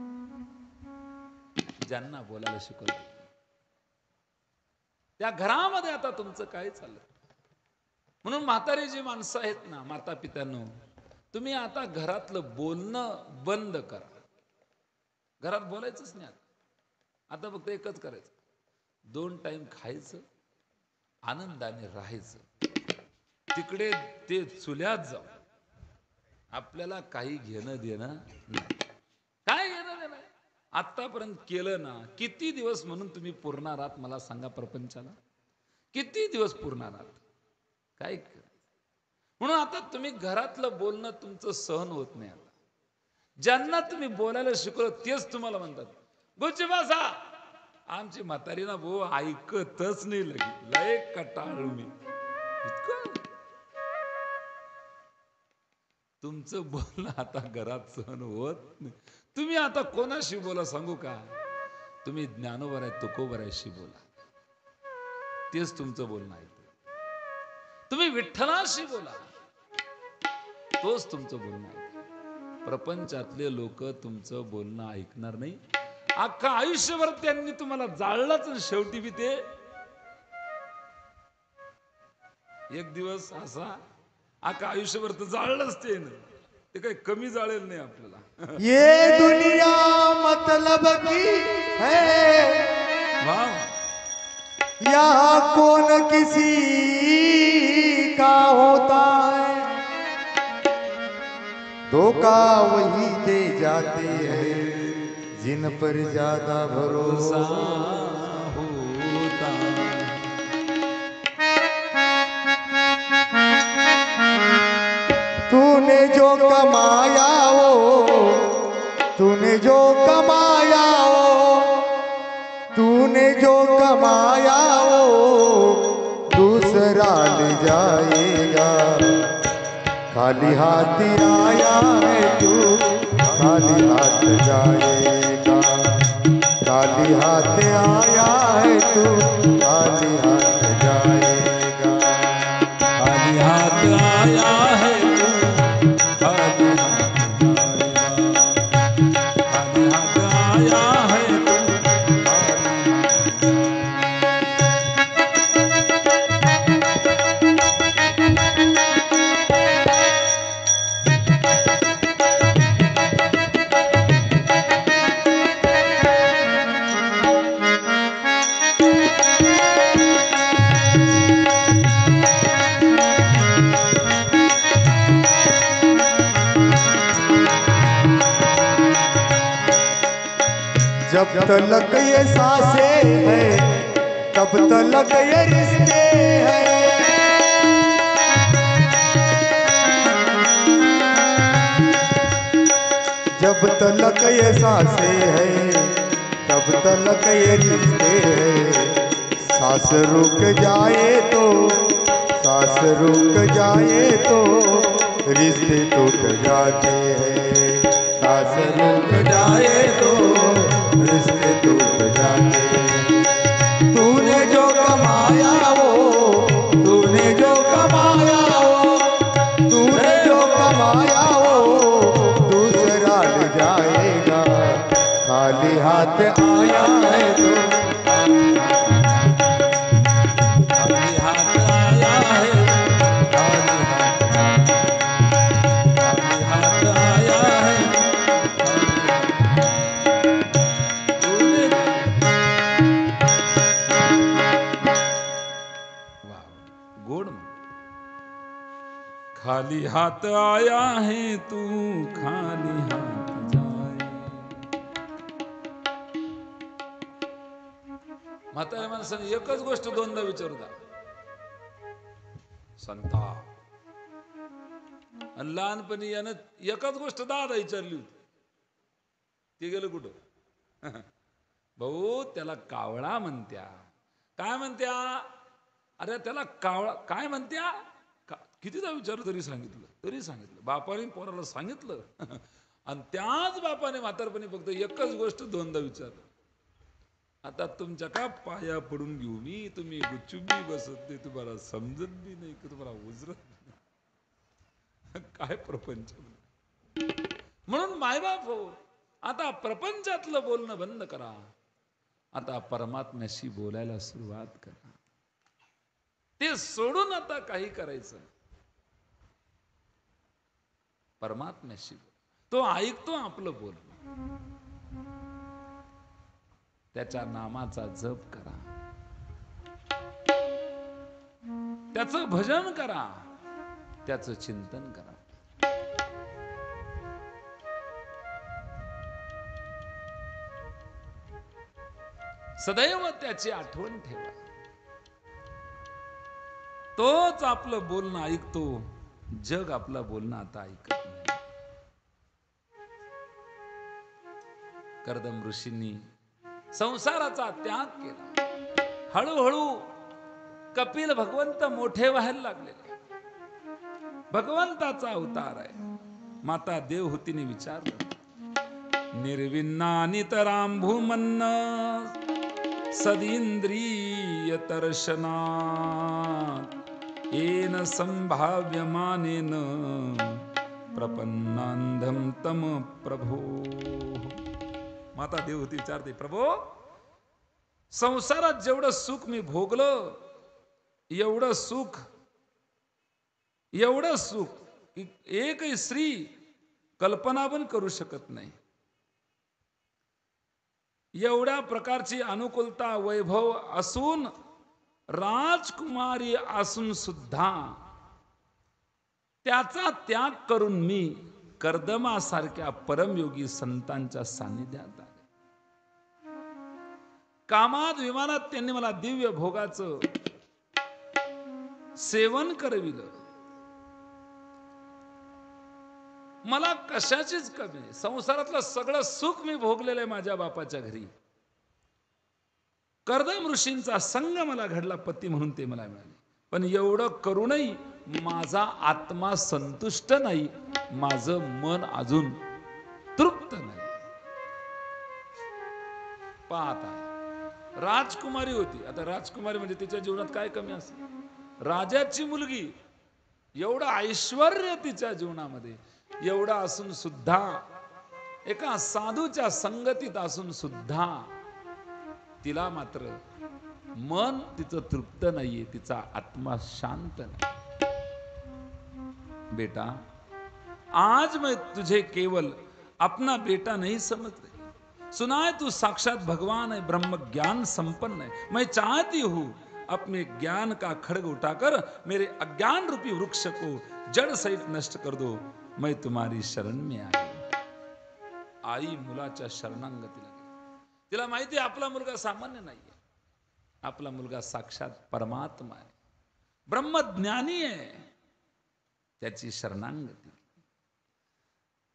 ज्यांना बोलायला शिकवलं त्या घरामध्ये आता तुमचं काय चाललं? म्हणून म्हातारी जी माणसं आहेत ना, माता पित्यांनो, तुम्ही आता घरातलं बोलणं बंद करा. घरात बोलायचंच नाही आता फक्त एकच करायचं, 2 टाइम खायचं, आनंदाने राहायचं. तिकडे ते चुल्यात जाऊ, आपल्याला काही घेणं देणं नाही. काय घेणं देणं? आतापर्यंत केलं ना, किती दिवस म्हणून तुम्ही पुरणार आहात मला सांगा? प्रपंचाला किती दिवस पुरणार आहात? काय? म्हणून आता तुम्ही घरातलं बोलणं तुमचं सहन होत नाही. आता ज्यांना तुम्ही बोलायला शिकवलं तेच तुम्हाला म्हणतात गुच्ची बसा. आमची म्हातारी ना भाऊ ऐकतच नाही, लय कटाळू मी. तुमचं बोलणं आता घरात सहन होत नाही. तुम्ही आता कोणाशी बोला सांगू का? तुम्ही ज्ञानोबर आहे तुकोबराशी बोला, तेच तुमचं बोलणं आहे. तुम्ही विठ्ठलाशी बोला, तोच तुमचं बोलणं आहे. प्रपंचातले लोक तुमचं बोलणं ऐकणार नाही. अख्खा आयुष्यभर त्यांनी तुम्हाला जाळलंच, शेवटी बी ते एक दिवस असा अख्खा आयुष्यभर तर जाळलंच ते काही कमी जाळेल नाही आपल्याला. ये दुनिया मतलब की है, यहाँ कौन किसी का होता है, धोखा वही दे जाते हैं जिन पर ज्यादा भरोसा होता. तूने जो कमाया वो, तूने जो कमाया वो, तूने जो कमाया वो दूसरा ले जाएगा. खाली हाथ आया है तू, खाली हाथ जाएगा. खाली हाथ आया है तू, खाली हाथ जाएगा. खाली हाथ आया है तू, खाली हाथ जाएगा. खाली हाथ आया है तू, जब तलक ये सांसें हैं तब तलक ये रिश्ते हैं. जब तलक ये सांसें हैं तब तलक ये रिश्ते हैं. सांस रुक जाए तो, सांस रुक जाए तो रिश्ते टूट जाते हैं. सांस रुक जाए तो रिश्ते टूट जाते हैं. तूने जो कमाया वो, तूने जो कमाया वो, तूने जो कमाया वो दूसरा ले जाएगा. खाली हाथ आया है तो, खाली हाथ आया है, खाली हाथ आया है. गोड म्हणतो. खाली हात आया है तू, खाली हात जाए. म्हाताऱ्या माणसाने एकच गोष्ट दोनदा विचारू द्या संता. आणि लहानपणी यानं एकच गोष्ट 10दा विचारली होती. ते गेलं कुठं? भाऊ त्याला कावळा म्हणत्या. काय म्हणत्या? अरे त्याला कावळा काय म्हणत्या? कितीदा विचारलं तरी सांगितलं. बापाने पोराला सांगितलं. आणि त्याच बापाने म्हातारपणी फक्त एकच गोष्ट 2दा विचारलं. आता तुमच्या का पाया पडून घेऊ मी? तुम्ही गुच्चुबी बसत नाही, तुम्हाला समजत बी नाही की तुम्हाला उजरत नाही. काय प्रपंच. म्हणून मायबाप हो, आता प्रपंचातलं बोलणं बंद करा. आता परमात्म्याशी बोलायला सुरुवात करा. ते सोडून आता काही करायचं. परमात्म्याशी तो ऐकतो आपलं बोलणं. त्याच्या नामाचा जप करा, त्याचं भजन करा, त्याचं चिंतन करा. सदैव त्याची आठवण ठेवा. तोच आपलं बोलणं ऐकतो. जग आपलं बोलणं आता ऐकत नाही. कर्दम ऋषींनी संसाराचा त्याग केला. हळूहळू कपिल भगवंत मोठे व्हायला लागले. भगवंताचा अवतार आहे. माता देवहूतीने विचारलं, निर्विन्ना नितराम भूमन्न सदींद्रिय दर्शनात येन संभाव्यमानेन प्रपन्नांधम तम प्रभो. माता देवहूती विचारते, प्रभो संसारात जेवढं सुख मी भोगलं, एवढं सुख एकही स्त्री कल्पना पण करू शकत नाही. एवढ्या प्रकारची अनुकूलता वैभव असून, राजकुमारी असून सुद्धा त्याचा त्याग करून मी कर्दमासारख्या परमयोगी संतांच्या सान्निध्यात आले. कामात विमानात त्यांनी मला दिव्य भोगाचं सेवन करविलं. मला कशाचीच कमी नाही. संसारातलं सगळं सुख मी भोगलेलं आहे माझ्या बापाच्या घरी. कर्दम ऋषींचा संग मला घडला पती म्हणून ते मला मिळाले. पण एवढं करूनही माझा आत्मा संतुष्ट नाही. माझं मन अजून तृप्त नाही. पाहता राजकुमारी होती. आता राजकुमारी म्हणजे तिच्या जीवनात काय कमी असेल? राजाची मुलगी, एवढं ऐश्वर्य तिच्या जीवनामध्ये, एवढं असून सुद्धा, एका साधूच्या संगतीत असून सुद्धा तिला मात्र मन तिचं तृप्त नाहीये. तिचा आत्मा शांत नाही. बेटा, आज मैं तुझे केवल अपना बेटा नहीं समझ रही. सुना है तू साक्षात भगवान है, ब्रह्म ज्ञान संपन्न है. मैं चाहती हूं अपने ज्ञान का खड्ग उठाकर मेरे अज्ञान रूपी वृक्ष को जड़ सहित नष्ट कर दो. मैं तुम्हारी शरण में आई. आई मुलाच्या शरणांगतीला गेली. तिला माहिती आहे आपला मुलगा सामान्य नाहीये. आपला मुलगा साक्षात परमात्मा आहे, ब्रह्मज्ञानी आहे. त्याची शरणांगती.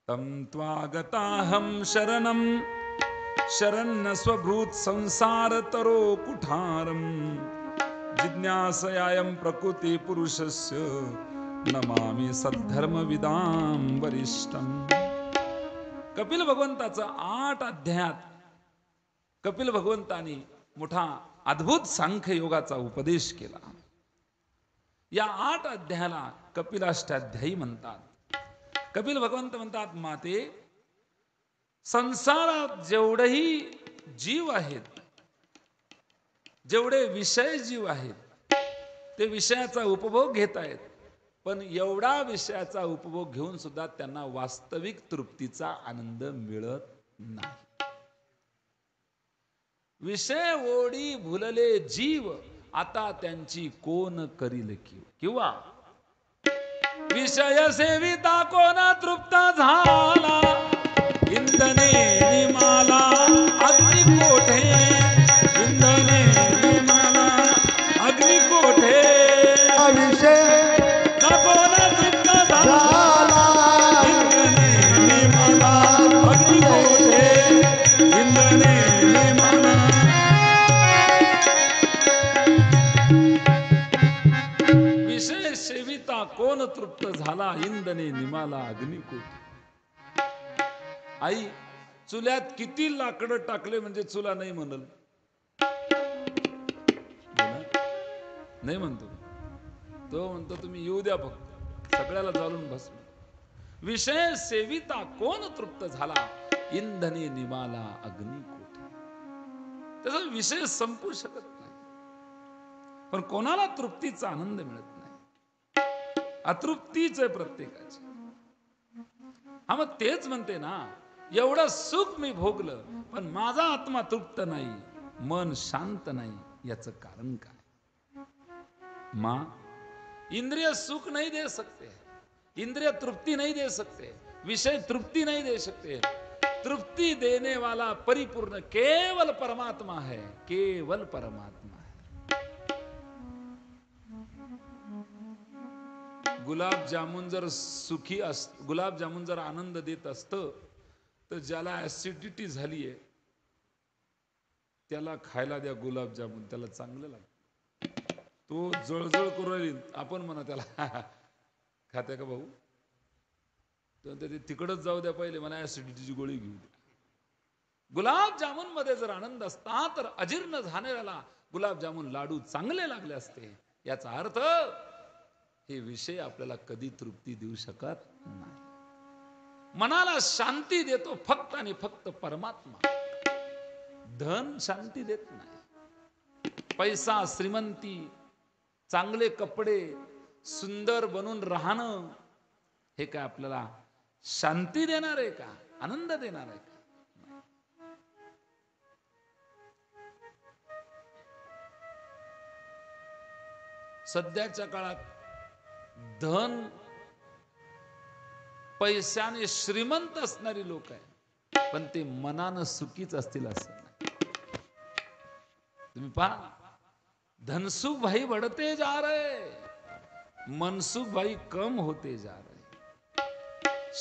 तम त्वागताहम शरणम शरण्य स्वभूत संसार तरो कुठारम जिज्ञासयायम प्रकृती पुरुषस्य नमामि सद्धर्म विदाम वरिष्ठम. कपिल भगवंताचा 8 अध्यायात कपिल भगवंतानी मोठा अद्भुत सांख्य योगाचा उपदेश केला. या 8 अध्यायाला कपिलाष्टाध्यायी म्हणतात. कपिल भगवंत म्हणतात, माते, संसारात जेवढेही जीव आहेत, जेवढे विषय जीव आहेत, ते विषयाचा उपभोग घेत आहेत. पण एवढा विषयाचा उपभोग घेऊन सुद्धा त्यांना वास्तविक तृप्तीचा आनंद मिळत नाही. विषय ओढी भुलले जीव आता त्यांची कोण करील किंवा विषय सेविता कोण तृप्त झाला इंधने निमाला अग्नी कोठे इंधने निमाला अग्नी कोठे विषय कोण तृप्त झाला झाला इंधने निमाला अग्नी कोठे इंधने निमाला विषय सेविता कोण तृप्त झाला इंधने निमाला अग्निकोट. आई चुल्यात किती लाकडं टाकले म्हणजे चुला नाही म्हणल, नाही म्हणतो तो, म्हणतो तुम्ही येऊ द्या फक्त सगळ्याला जाळून भस्म. विषय सेविता कोण तृप्त झाला इंधने निमाला अग्निकोट. त्याचा विषय संपू शकत नाही, पण कोणाला तृप्तीचा आनंद मिळत नाही, अतृप्तीच आहे प्रत्येकाची. हा मग तेच म्हणते ना, एवढं सुख मी भोगलं पण माझा आत्मा तृप्त नाही, मन शांत नाही, याचं कारण काय? मां इंद्रिय सुख नहीं दे सकते, इंद्रिय तृप्ति नहीं दे सकते, विषय तृप्ति नहीं दे सकते. तृप्ति देने वाला परिपूर्ण केवल परमात्मा है, केवल परमात्मा है. गुलाब जामुन जर सुखी गुलाब जामुन जर आनंद देत असतं तर ज्याला ऍसिडिटी झालीये त्याला खायला द्या गुलाब जामुन, त्याला चांगलं लागतं. तो जळजळ करू राहील, आपण म्हणा त्याला खाते का भाऊ, तर ते तिकडच जाऊ द्या, पहिले म्हणा ऍसिडिटीची गोळी घेऊ द्या. गुलाब जामुन मध्ये जर आनंद असता तर अजीर्ण झालेला गुलाब जामुन लाडू चांगले लागले असते. याचा अर्थ हे विषय आपल्याला कधी तृप्ती देऊ शकत नाही. मनाला शांती देतो फक्त आणि फक्त परमात्मा. धन शांती देत नाही. पैसा, श्रीमंती, चांगले कपडे, सुंदर बनून राहणं, हे काय आपल्याला शांती देणार आहे का, आनंद देणार आहे का? सध्याच्या काळात धन पैशाने श्रीमंत असणारी लोक आहे, पण ते मनानं सुखीच असतील असं नाही. तुम्ही पहा, धनसुख भाई बढ़ते जा रहे, मनसुख भाई कम होते जा रहे.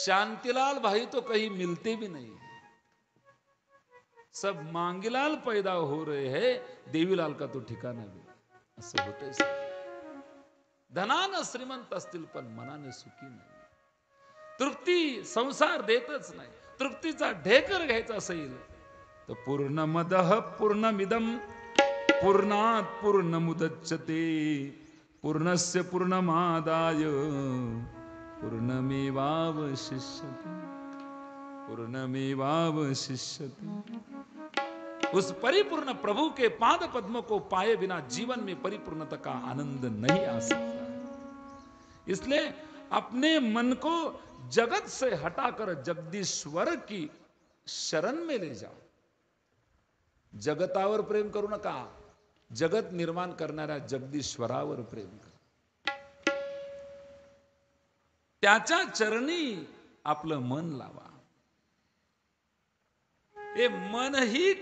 शांतिलाल भाई तो कहीं मिलते भी नहीं, सब मांगीलाल पैदा हो रहे हैं, देवीलाल का तो ठिकाना भी. असं होतंय. धनानं श्रीमंत असतील पण मनाने सुखी नाही. तृप्ती संसार देतच नाही. तृप्तीचा ढेकर घ्यायचा असेल तर पूर्णमदः पूर्णमिदं पूर्णात् पूर्णमुदच्यते पूर्णस्य पूर्णमादाय पूर्णमेवावशिष्यते पूर्णमेवावशिष्यते. उस परिपूर्ण प्रभु के पाद पद्म को पाए बिना जीवन में परिपूर्णता का आनंद नहीं आ सकता. इसलिए अपने मन को जगत से हटाकर जगदीश्वर की शरण में ले जाओ. जगतावर प्रेम करू नका, जगत निर्माण करणाऱ्या जगदीश्वरावर प्रेम करा. त्याच्या चरणी आपलं मन लावा. ये मन ही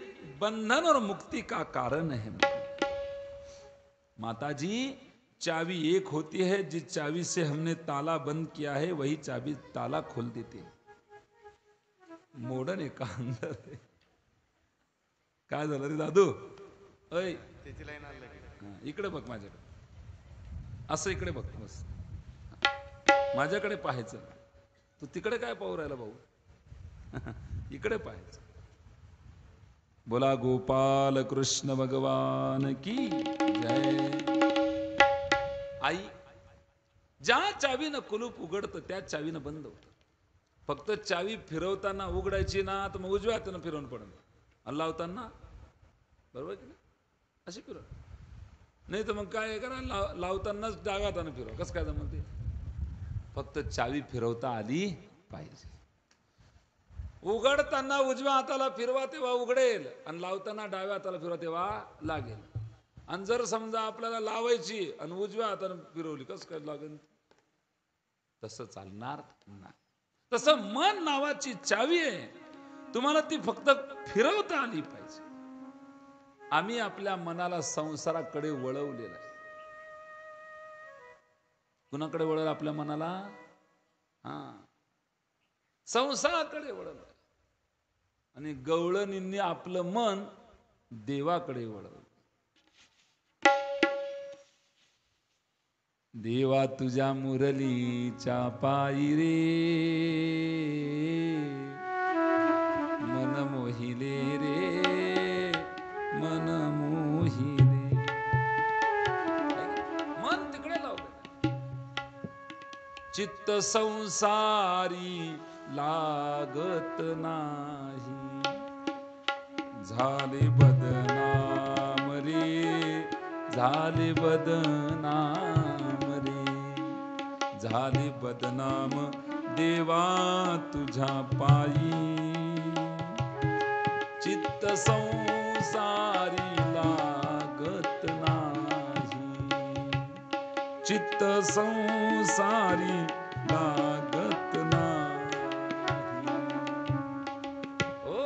बंधन और मुक्ति का कारण है. माताजी, चाबी एक होती है, जिस चाबी से हमने ताला बंद किया है वही चाबी ताला खोल देती है. मॉडर्न आहे का अंदर आहे? काय झालं रे दादू? ऐ इकडे बघ माझ्याकडे, असं इकडे बघ, बस माझ्याकडे पाहायचं. तू तिकडे काय पाहू राहिला भाऊ? इकडे पाहायचं. बोला गोपाल कृष्ण भगवान की जय. आई, ज्या चावीनं कुलूप उघडतं त्या चावीनं बंद होतं. फक्त चावी फिरवताना उघडायची ना, तर मग उजव्या हातानं फिरवून पडत, आणि लावताना बरोबर की नाही अशी फिरव. नाही तर मग काय करा, लावतानाच डाव्या हातानं फिरवा. कसं काय जमते? फक्त चावी फिरवता आली पाहिजे. उघडताना उजव्या हाताला फिरवा तेव्हा उघडेल, आणि लावताना डाव्या हाताला फिरवा तेव्हा लागेल. आणि जर समजा आपल्याला लावायची आणि उजव्या हाताने फिरवली कसं काय लागेल? तसं चालणार नाही. तसं मन नावाची चावी आहे, तुम्हाला ती फक्त फिरवता आली पाहिजे. आम्ही आपल्या मनाला संसाराकडे वळवलेलं आहे. कुणाकडे वळवलं आपल्या मनाला? संसाराकडे वळवलं. आणि गवळणींनी आपलं मन देवाकडे वळवलं. देवा तुझ्या मुरलीच्या पायी रे मन मोहिले रे मन मोहिले. मन तिकडे लावलं. चित्त संसारी लागत नाही, झाले बदनाम रे झाले बदनाम रे झाले बदनाम देवा तुझ्या पायी. चित्त संसारी लागत नाही, चित्त संसारी लागत नाही. हो,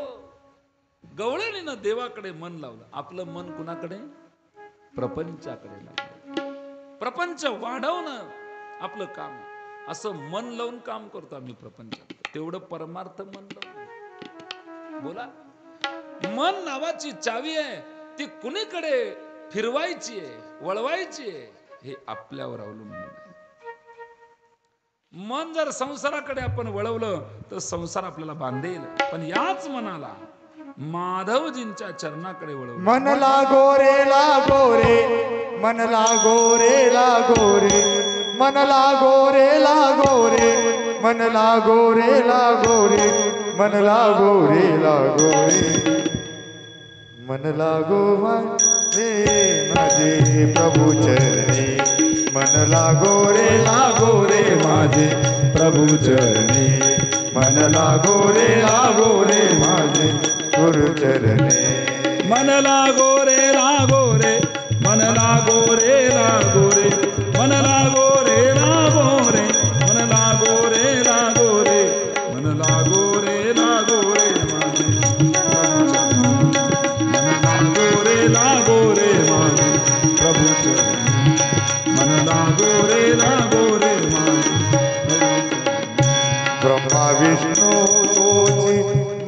गवळणीनं देवाकडे मन लावलं. आपलं मन कुणाकडे? प्रपंचाकडे लागलं. प्रपंच वाढवणं आपलं काम. असं मन लावून काम करतो आम्ही प्रपंचात, तेवढं परमार्थ मन लावून. बोला, मन नावाची चावी आहे, ती कुणीकडे फिरवायची आहे, वळवायची आहे, हे आपल्यावर अवलंबून आहे. मन जर संसाराकडे आपण वळवलं तर संसार आपल्याला बांधेल, पण याच मनाला माधवजींच्या चरणाकडे वळवलं. मन लागो रे लागो रे मन लागो रे लागो रे मन लागो रे लागो रे मन लागो रे लागो रे मन लागो रे लागो रे मन लागो रे माझे प्रभु चरणी. मन लागो रे माझे प्रभु चरणी. मन लागो रे माझे गुरु चरणी. मन लागो रे मन लागो रे मन लागो रे मन लागो रे मन लागो रे माझे मन लागो रे माझे प्रभु चरणी. मन लागो रे माझे. ब्रह्मा विष्णू तोची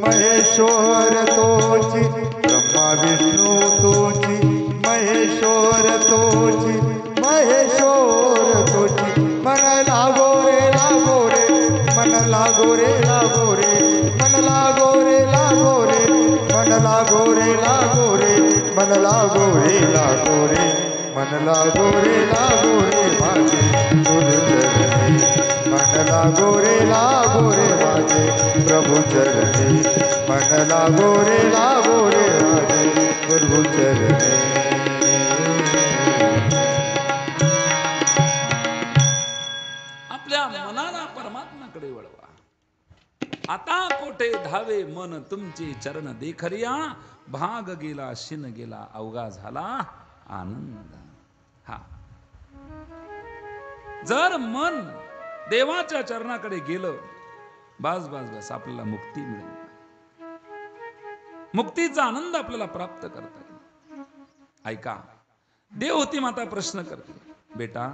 महेश्वर तोची. ब्रह्मा विष्णू तोची महेश्वर तोची. महेश्वर तोची. मन लागो रे मन लागो रे मन लागो रे मन लागो रे मन लागो रे मन लागो रे माझे गुरु चरणी. मन लागो रे माझे प्रभु चरणी. मन लागो रे माझे प्रभु चरणी. आपल्या मनाला परमात्म्याकडे वळवा. आता कोठे धावे मन तुमचे चरण देखरिया. भाग गेला शिन गेला अवघा झाला आनंद. हा, जर मन देवाच्या चरणाकडे गेलं, बस बस बस आपल्याला मुक्ती मिळेल. मुक्तीचा आनंद आपल्याला प्राप्त करता येईल. ऐका, देवहूती माता प्रश्न करते, बेटा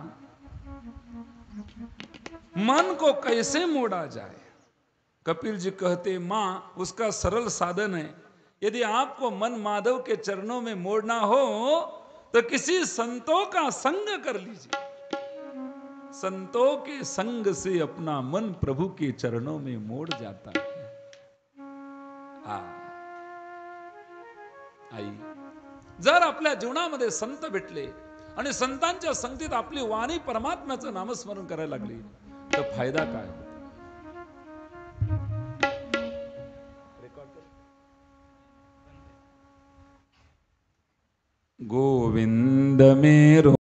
मन को कैसे मोड़ा जाए? कपिल जी कहते, मां उसका सरल साधन है. यदि आपको मन माधव के चरणों में मोड़ना हो तो किसी संतों का संग कर लीजिए. संतों के संग से अपना मन प्रभु के चरणों में मोड़ जाता है. आई, जर आपल्या जीवनामध्ये संत भेटले आणि संतांच्या संगतीत आपली वाणी परमात्म्याचं नामस्मरण करायला लागली तर फायदा काय होतो? गोविंद मेरो